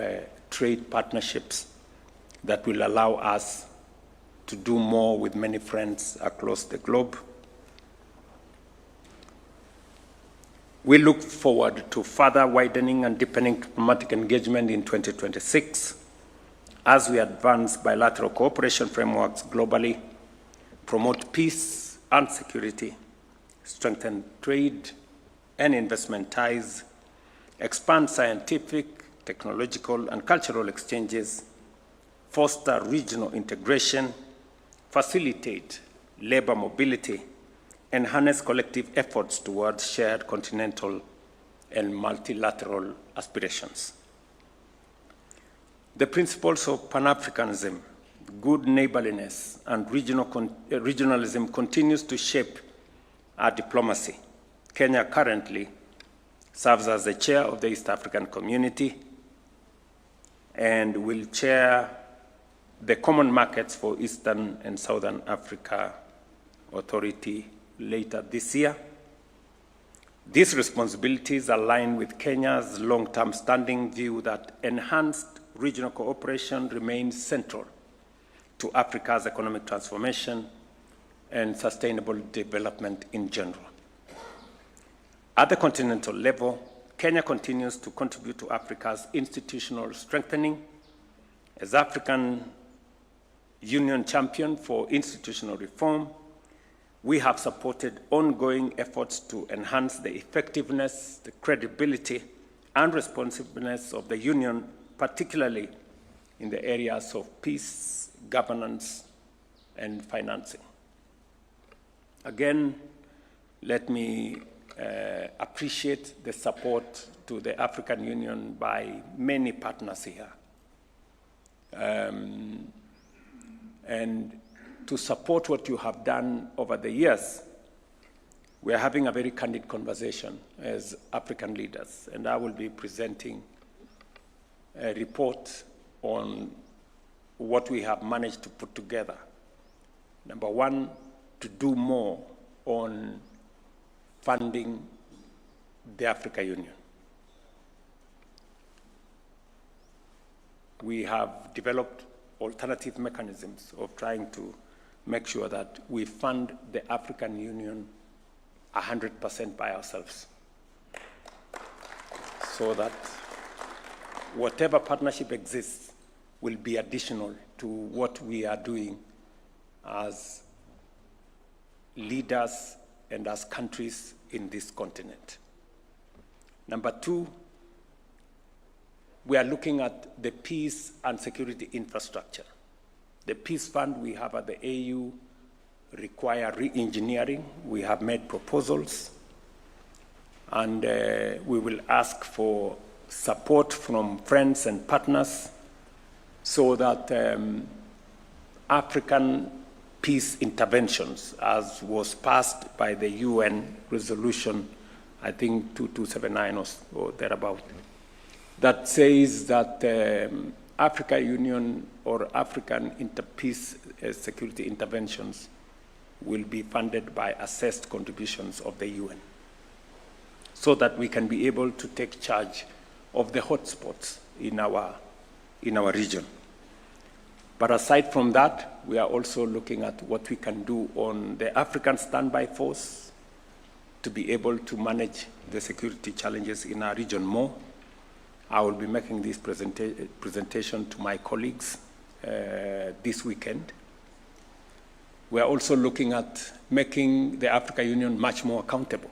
trade partnerships that will allow us to do more with many friends across the globe. We look forward to further widening and deepening diplomatic engagement in 2026 as we advance bilateral cooperation frameworks globally, promote peace and security, strengthen trade and investment ties, expand scientific, technological, and cultural exchanges, foster regional integration, facilitate labor mobility, and harness collective efforts towards shared continental and multilateral aspirations. The principles of Pan-Africanism, good neighborliness, and regionalism continues to shape our diplomacy. Kenya currently serves as the chair of the East African Community and will chair the Common Markets for Eastern and Southern Africa Authority later this year. These responsibilities align with Kenya's long-term standing view that enhanced regional cooperation remains central to Africa's economic transformation and sustainable development in general. At the continental level, Kenya continues to contribute to Africa's institutional strengthening. As African Union champion for institutional reform, we have supported ongoing efforts to enhance the effectiveness, the credibility, and responsiveness of the Union, particularly in the areas of peace, governance, and financing. Again, let me appreciate the support to the African Union by many partners here. And to support what you have done over the years, we are having a very candid conversation as African leaders, and I will be presenting a report on what we have managed to put together. Number one, to do more on funding the African Union. We have developed alternative mechanisms of trying to make sure that we fund the African Union 100% by ourselves, so that whatever partnership exists will be additional to what we are doing as leaders and as countries in this continent. Number two, we are looking at the peace and security infrastructure. The peace fund we have at the AU require re-engineering. We have made proposals, and we will ask for support from friends and partners so that African peace interventions, as was passed by the UN resolution, I think 2279 or thereabout, that says that African Union or African peace security interventions will be funded by assessed contributions of the UN, so that we can be able to take charge of the hotspots in our region. But aside from that, we are also looking at what we can do on the African standby force to be able to manage the security challenges in our region more. I will be making this presentation to my colleagues this weekend. We are also looking at making the African Union much more accountable.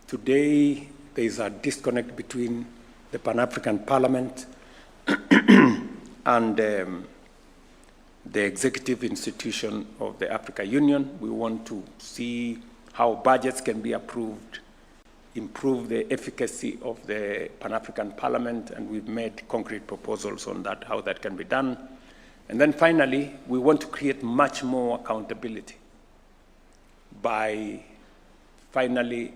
Today, there is a disconnect between the Pan-African Parliament, and the executive institution of the African Union. We want to see how budgets can be approved, improve the efficacy of the Pan-African Parliament, and we've made concrete proposals on that, how that can be done. And then finally, we want to create much more accountability by finally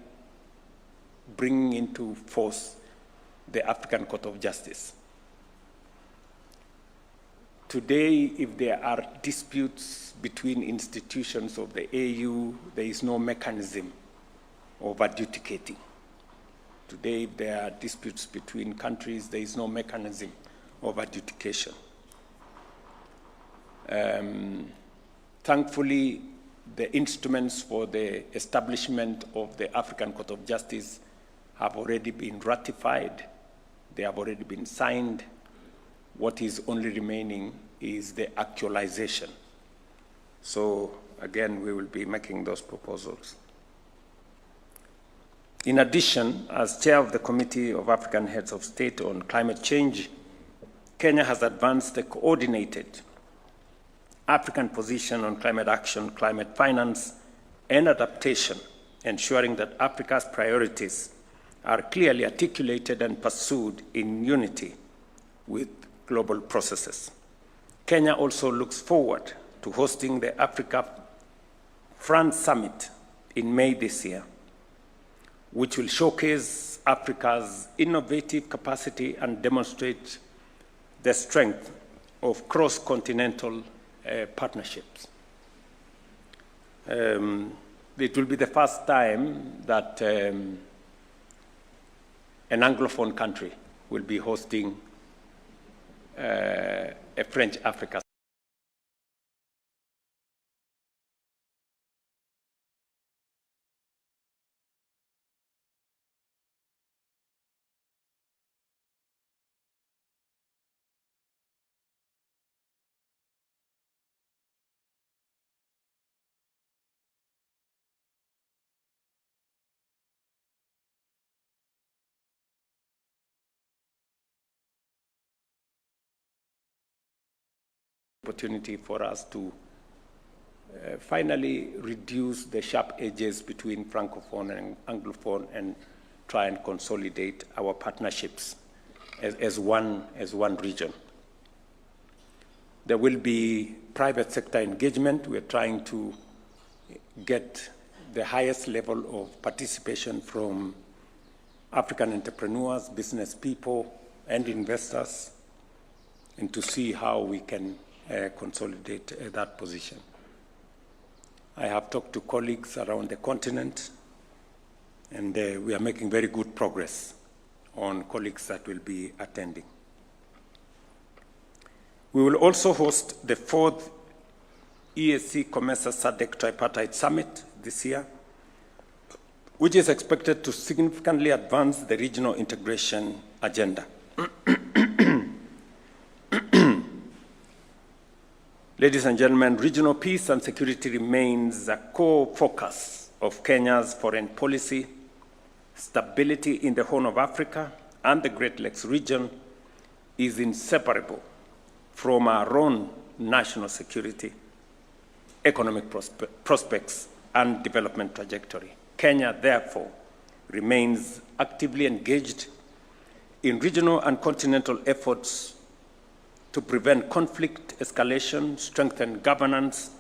bringing into force the African Court of Justice. Today, if there are disputes between institutions of the AU, there is no mechanism of adjudicating. Today, if there are disputes between countries, there is no mechanism of adjudication. Thankfully, the instruments for the establishment of the African Court of Justice have already been ratified. They have already been signed. What is only remaining is the actualization. So again, we will be making those proposals. In addition, as chair of the Committee of African Heads of State on Climate Change, Kenya has advanced a coordinated African position on climate action, climate finance, and adaptation, ensuring that Africa's priorities are clearly articulated and pursued in unity with global processes. Kenya also looks forward to hosting the Africa France Summit in May this year, which will showcase Africa's innovative capacity and demonstrate the strength of cross-continental partnerships. It will be the first time that an Anglophone country will be hosting a French Africa. Opportunity for us to finally reduce the sharp edges between Francophone and Anglophone and try and consolidate our partnerships as one region. There will be private sector engagement. We're trying to get the highest level of participation from African entrepreneurs, business people, and investors, and to see how we can consolidate that position. I have talked to colleagues around the continent, and we are making very good progress on colleagues that will be attending. We will also host the 4th EAC COMESA SADC Tripartite Summit this year, which is expected to significantly advance the regional integration agenda. Ladies and gentlemen, regional peace and security remains a core focus of Kenya's foreign policy. Stability in the Horn of Africa and the Great Lakes region is inseparable from our own national security, economic prospects, and development trajectory. Kenya, therefore, remains actively engaged in regional and continental efforts to prevent conflict escalation, strengthen governance,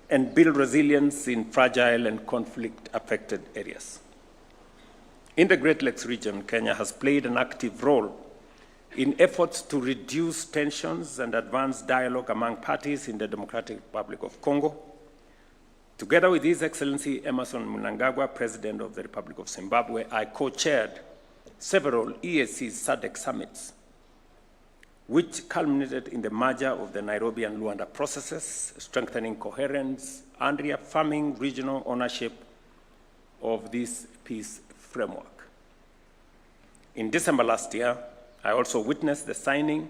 and build resilience in fragile and conflict-affected areas. In the Great Lakes region, Kenya has played an active role in efforts to reduce tensions and advance dialogue among parties in the Democratic Republic of Congo. Together with His Excellency Emerson Mnangagwa, President of the Republic of Zimbabwe, I co-chaired several EAC SADC summits, which culminated in the merger of the Nairobi and Luanda processes, strengthening coherence and reaffirming regional ownership of this peace framework. In December last year, I also witnessed the signing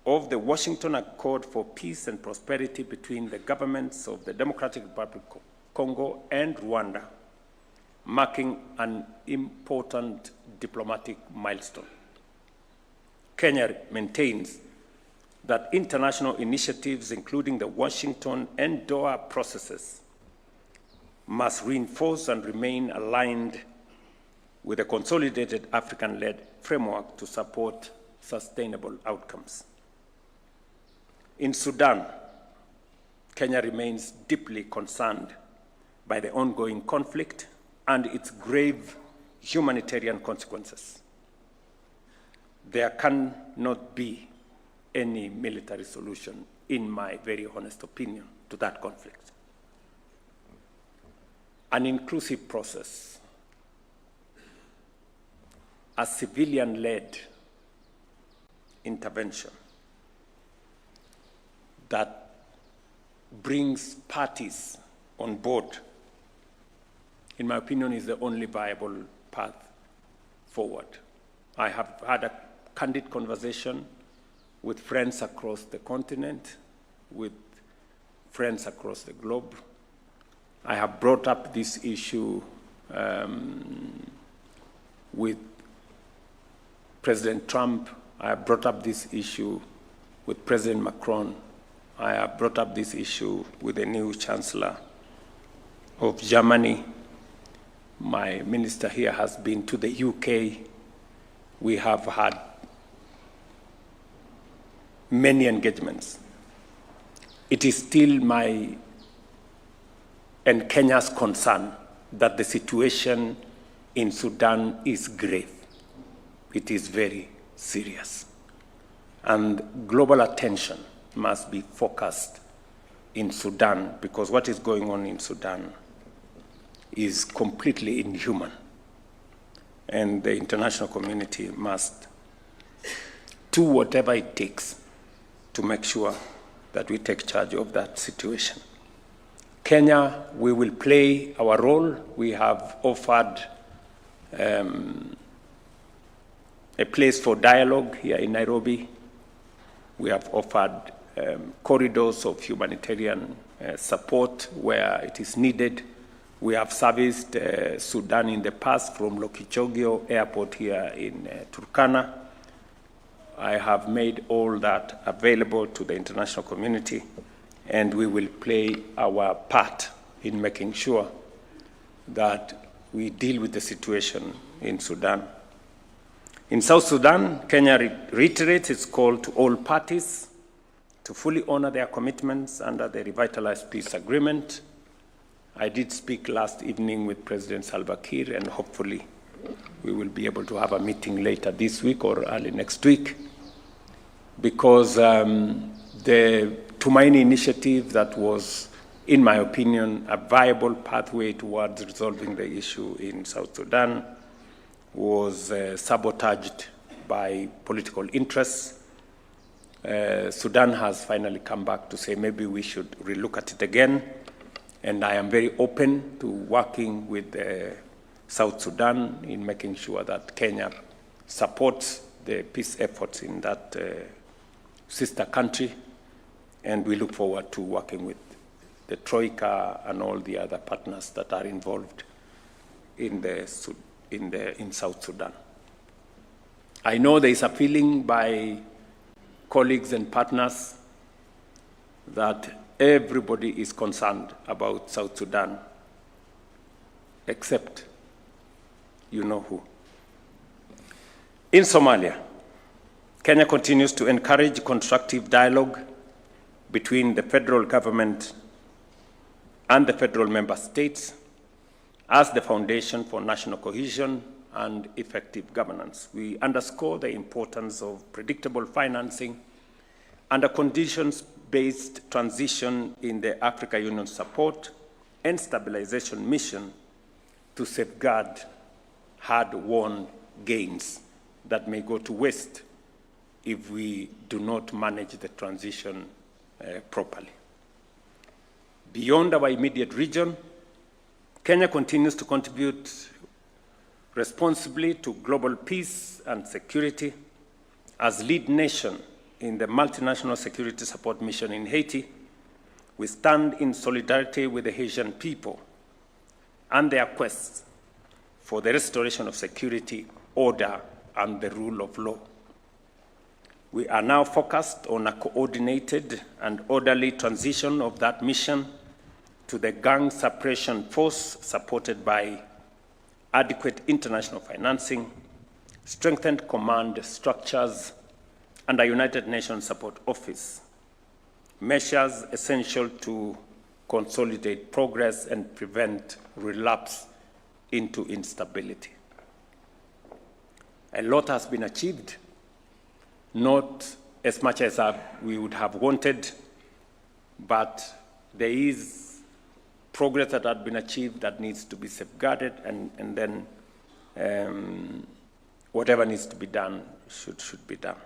of the Washington Accord for Peace and Prosperity between the governments of the Democratic Republic of Congo and Rwanda, marking an important diplomatic milestone. Kenya maintains that international initiatives, including the Washington and Doha processes, must reinforce and remain aligned with a consolidated African-led framework to support sustainable outcomes. In Sudan, Kenya remains deeply concerned by the ongoing conflict and its grave humanitarian consequences. There cannot be any military solution, in my very honest opinion, to that conflict. An inclusive process, a civilian-led intervention that brings parties on board, in my opinion, is the only viable path forward. I have had a candid conversation with friends across the continent, with friends across the globe. I have brought up this issue with President Trump. I have brought up this issue with President Macron. I have brought up this issue with the new Chancellor of Germany. My minister here has been to the UK. We have had many engagements. It is still my and Kenya's concern that the situation in Sudan is grave. It is very serious. And global attention must be focused in Sudan, because what is going on in Sudan is completely inhuman. And the international community must do whatever it takes to make sure that we take charge of that situation. Kenya, we will play our role. We have offered a place for dialogue here in Nairobi. We have offered corridors of humanitarian support where it is needed. We have serviced Sudan in the past from Lokichogio Airport here in Turkana. I have made all that available to the international community, and we will play our part in making sure that we deal with the situation in Sudan. In South Sudan, Kenya reiterates its call to all parties to fully honor their commitments under the revitalized peace agreement. I did speak last evening with President Salva Kiir, and hopefully we will be able to have a meeting later this week or early next week, because the Tumaini initiative that was, in my opinion, a viable pathway towards resolving the issue in South Sudan was sabotaged by political interests. Sudan has finally come back to say maybe we should relook at it again, and I am very open to working with South Sudan in making sure that Kenya supports the peace efforts in that sister country, and we look forward to working with the Troika and all the other partners that are involved in South Sudan. I know there is a feeling by colleagues and partners that everybody is concerned about South Sudan, except you know who. In Somalia, Kenya continues to encourage constructive dialogue between the federal government and the federal member states as the foundation for national cohesion and effective governance. We underscore the importance of predictable financing and a conditions-based transition in the Africa Union support and stabilization mission to safeguard hard-won gains that may go to waste if we do not manage the transition properly. Beyond our immediate region, Kenya continues to contribute responsibly to global peace and security. As lead nation in the multinational security support mission in Haiti, we stand in solidarity with the Haitian people and their quest for the restoration of security, order, and the rule of law. We are now focused on a coordinated and orderly transition of that mission to the gang suppression force, supported by adequate international financing, strengthened command structures, and a United Nations Support Office, measures essential to consolidate progress and prevent relapse into instability. A lot has been achieved, not as much as we would have wanted, but there is progress that had been achieved that needs to be safeguarded, and then whatever needs to be done should be done.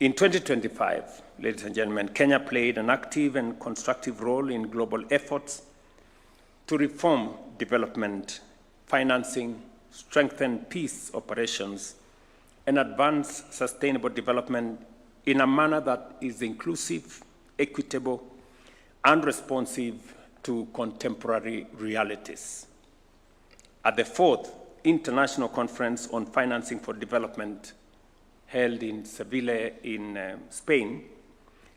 In 2025, ladies and gentlemen, Kenya played an active and constructive role in global efforts to reform development financing, strengthen peace operations, and advance sustainable development in a manner that is inclusive, equitable, and responsive to contemporary realities. At the 4th International Conference on Financing for Development, held in Seville in Spain,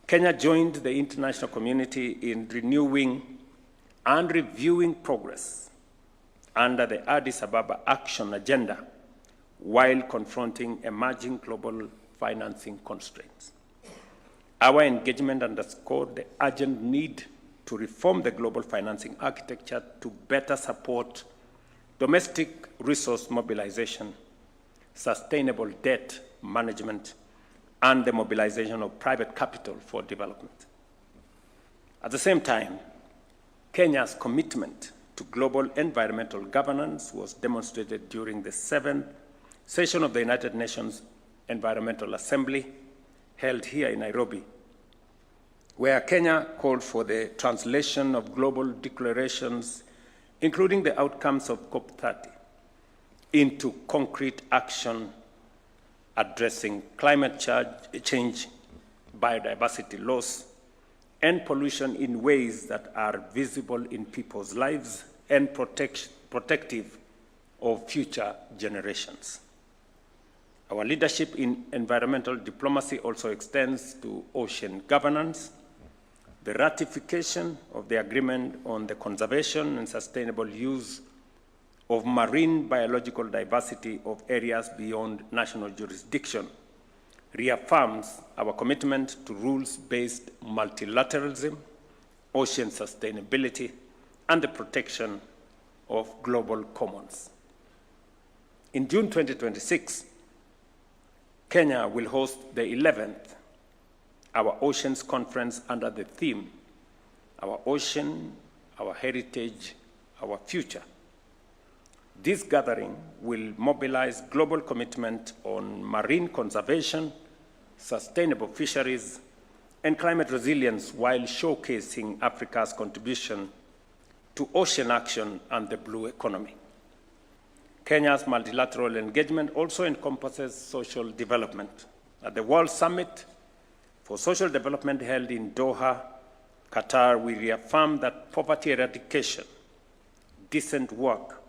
Kenya joined the international community in renewing and reviewing progress under the Addis Ababa Action Agenda while confronting emerging global financing constraints. Our engagement underscored the urgent need to reform the global financing architecture to better support domestic resource mobilization, sustainable debt management, and the mobilization of private capital for development. At the same time, Kenya's commitment to global environmental governance was demonstrated during the 7th session of the United Nations Environmental Assembly, held here in Nairobi, where Kenya called for the translation of global declarations, including the outcomes of COP30, into concrete action addressing climate change, biodiversity loss, and pollution in ways that are visible in people's lives and protective of future generations. Our leadership in environmental diplomacy also extends to ocean governance. The ratification of the agreement on the conservation and sustainable use of marine biological diversity of areas beyond national jurisdiction reaffirms our commitment to rules-based multilateralism, ocean sustainability, and the protection of global commons. In June 2026, Kenya will host the 11th Our Oceans Conference under the theme, Our Ocean, Our Heritage, Our Future. This gathering will mobilize global commitment on marine conservation, sustainable fisheries, and climate resilience while showcasing Africa's contribution to ocean action and the blue economy. Kenya's multilateral engagement also encompasses social development. At the World Summit for Social Development held in Doha, Qatar, we reaffirm that poverty eradication, decent work,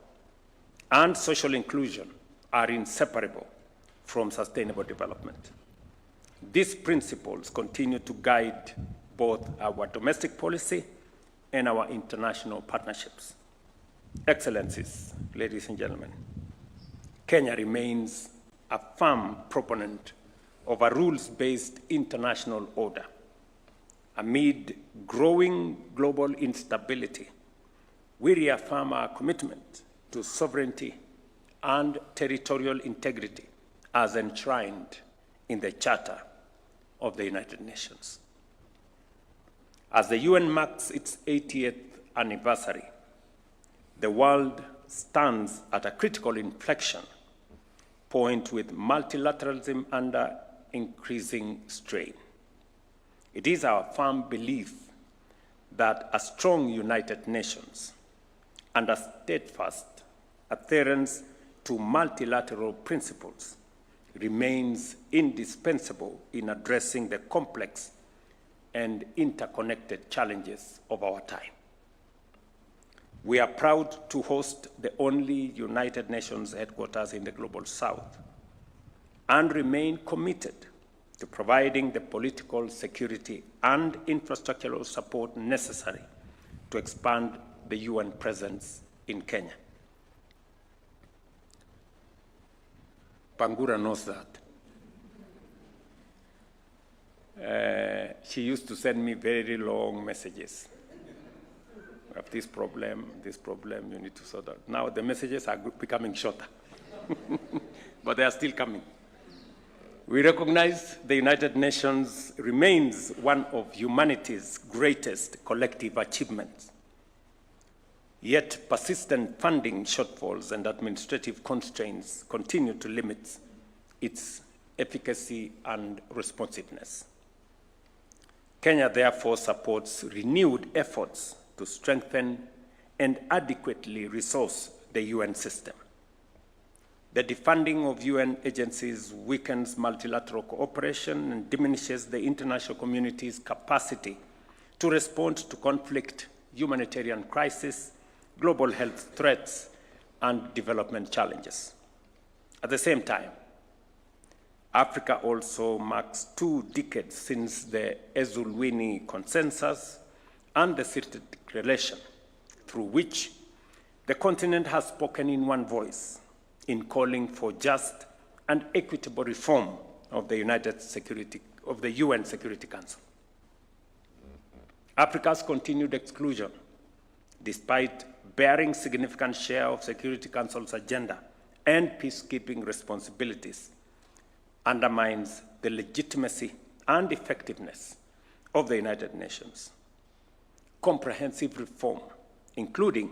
and social inclusion are inseparable from sustainable development. These principles continue to guide both our domestic policy and our international partnerships. Excellencies, ladies and gentlemen, Kenya remains a firm proponent of a rules-based international order. Amid growing global instability, we reaffirm our commitment to sovereignty and territorial integrity as enshrined in the Charter of the United Nations. As the UN marks its 80th anniversary, the world stands at a critical inflection point with multilateralism under increasing strain. It is our firm belief that a strong United Nations and a steadfast adherence to multilateral principles remains indispensable in addressing the complex and interconnected challenges of our time. We are proud to host the only United Nations headquarters in the Global South and remain committed to providing the political, security, and infrastructural support necessary to expand the UN presence in Kenya. Bangura knows that. She used to send me very long messages. We have this problem, you need to sort out. Now the messages are becoming shorter, but they are still coming. We recognize the United Nations remains one of humanity's greatest collective achievements. Yet persistent funding shortfalls and administrative constraints continue to limit its efficacy and responsiveness. Kenya therefore supports renewed efforts to strengthen and adequately resource the UN system. The defunding of UN agencies weakens multilateral cooperation and diminishes the international community's capacity to respond to conflict, humanitarian crisis, global health threats, and development challenges. At the same time, Africa also marks 2 decades since the Ezulwini Consensus and the Sirte Declaration, through which the continent has spoken in one voice in calling for just and equitable reform of the UN Security Council. Africa's continued exclusion, despite bearing significant share of Security Council's agenda and peacekeeping responsibilities, undermines the legitimacy and effectiveness of the United Nations. Comprehensive reform, including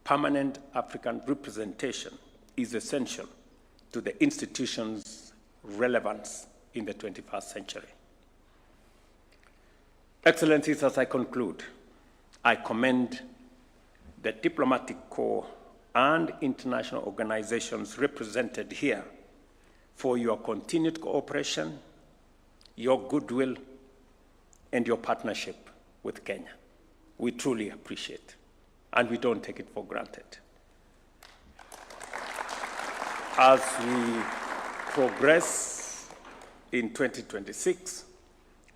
permanent African representation, is essential to the institution's relevance in the 21st century. Excellencies, as I conclude, I commend the diplomatic corps and international organizations represented here for your continued cooperation, your goodwill, and your partnership with Kenya. We truly appreciate, and we don't take it for granted. As we progress in 2026,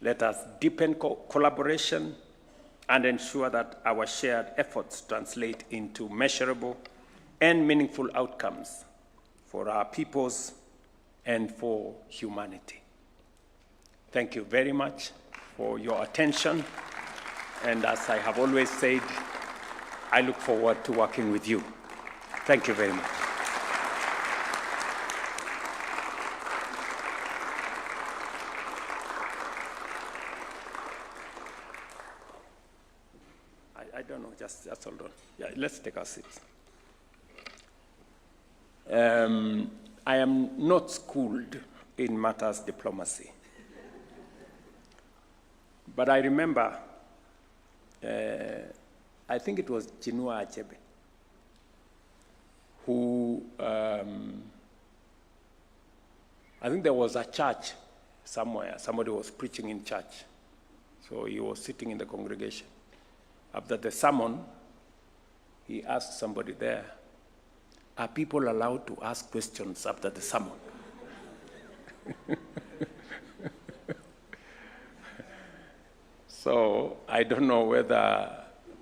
let us deepen collaboration and ensure that our shared efforts translate into measurable and meaningful outcomes for our peoples and for humanity. Thank you very much for your attention. And as I have always said, I look forward to working with you. Thank you very much. I don't know, just hold on. Yeah, let's take our seats. I am not schooled in matters diplomacy. But I remember, I think it was Chinua Achebe, who, I think there was a church somewhere, somebody was preaching in church. So he was sitting in the congregation. After the sermon, he asked somebody there, are people allowed to ask questions after the sermon? So I don't know whether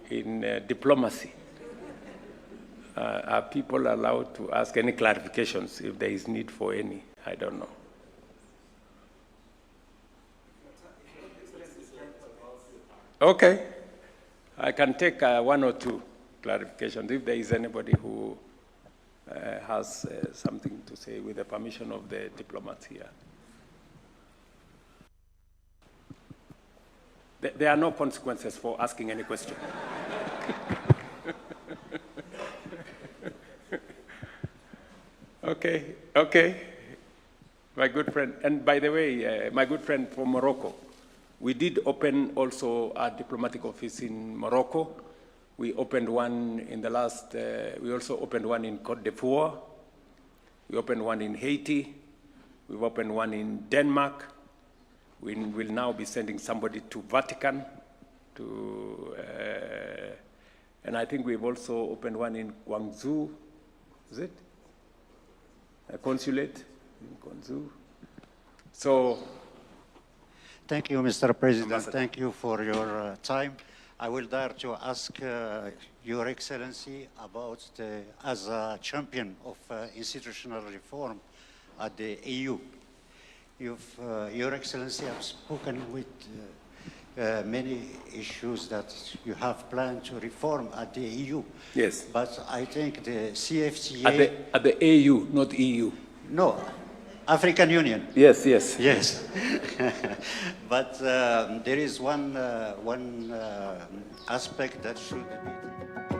in diplomacy, are people allowed to ask any clarifications if there is need for any? I don't know. Okay. I can take 1 or 2 clarifications if there is anybody who has something to say with the permission of the diplomats here. There are no consequences for asking any question. Okay. My good friend, and by the way, my good friend from Morocco, we did open also a diplomatic office in Morocco. We opened one in the last, we also opened one in Côte d'Ivoire. We opened one in Haiti. We've opened one in Denmark. We will now be sending somebody to Vatican, and I think we've also opened one in Guangzhou, is it? A consulate in Guangzhou. So Thank you, Mr. President. Thank you for your time. I will dare to ask Your Excellency about as a champion of institutional reform at the EU. Your Excellency have spoken with many issues that you have planned to reform at the EU. Yes. But I think the CFTA... At the AU, not EU. No, African Union. Yes, yes. Yes. But there is one aspect that should be...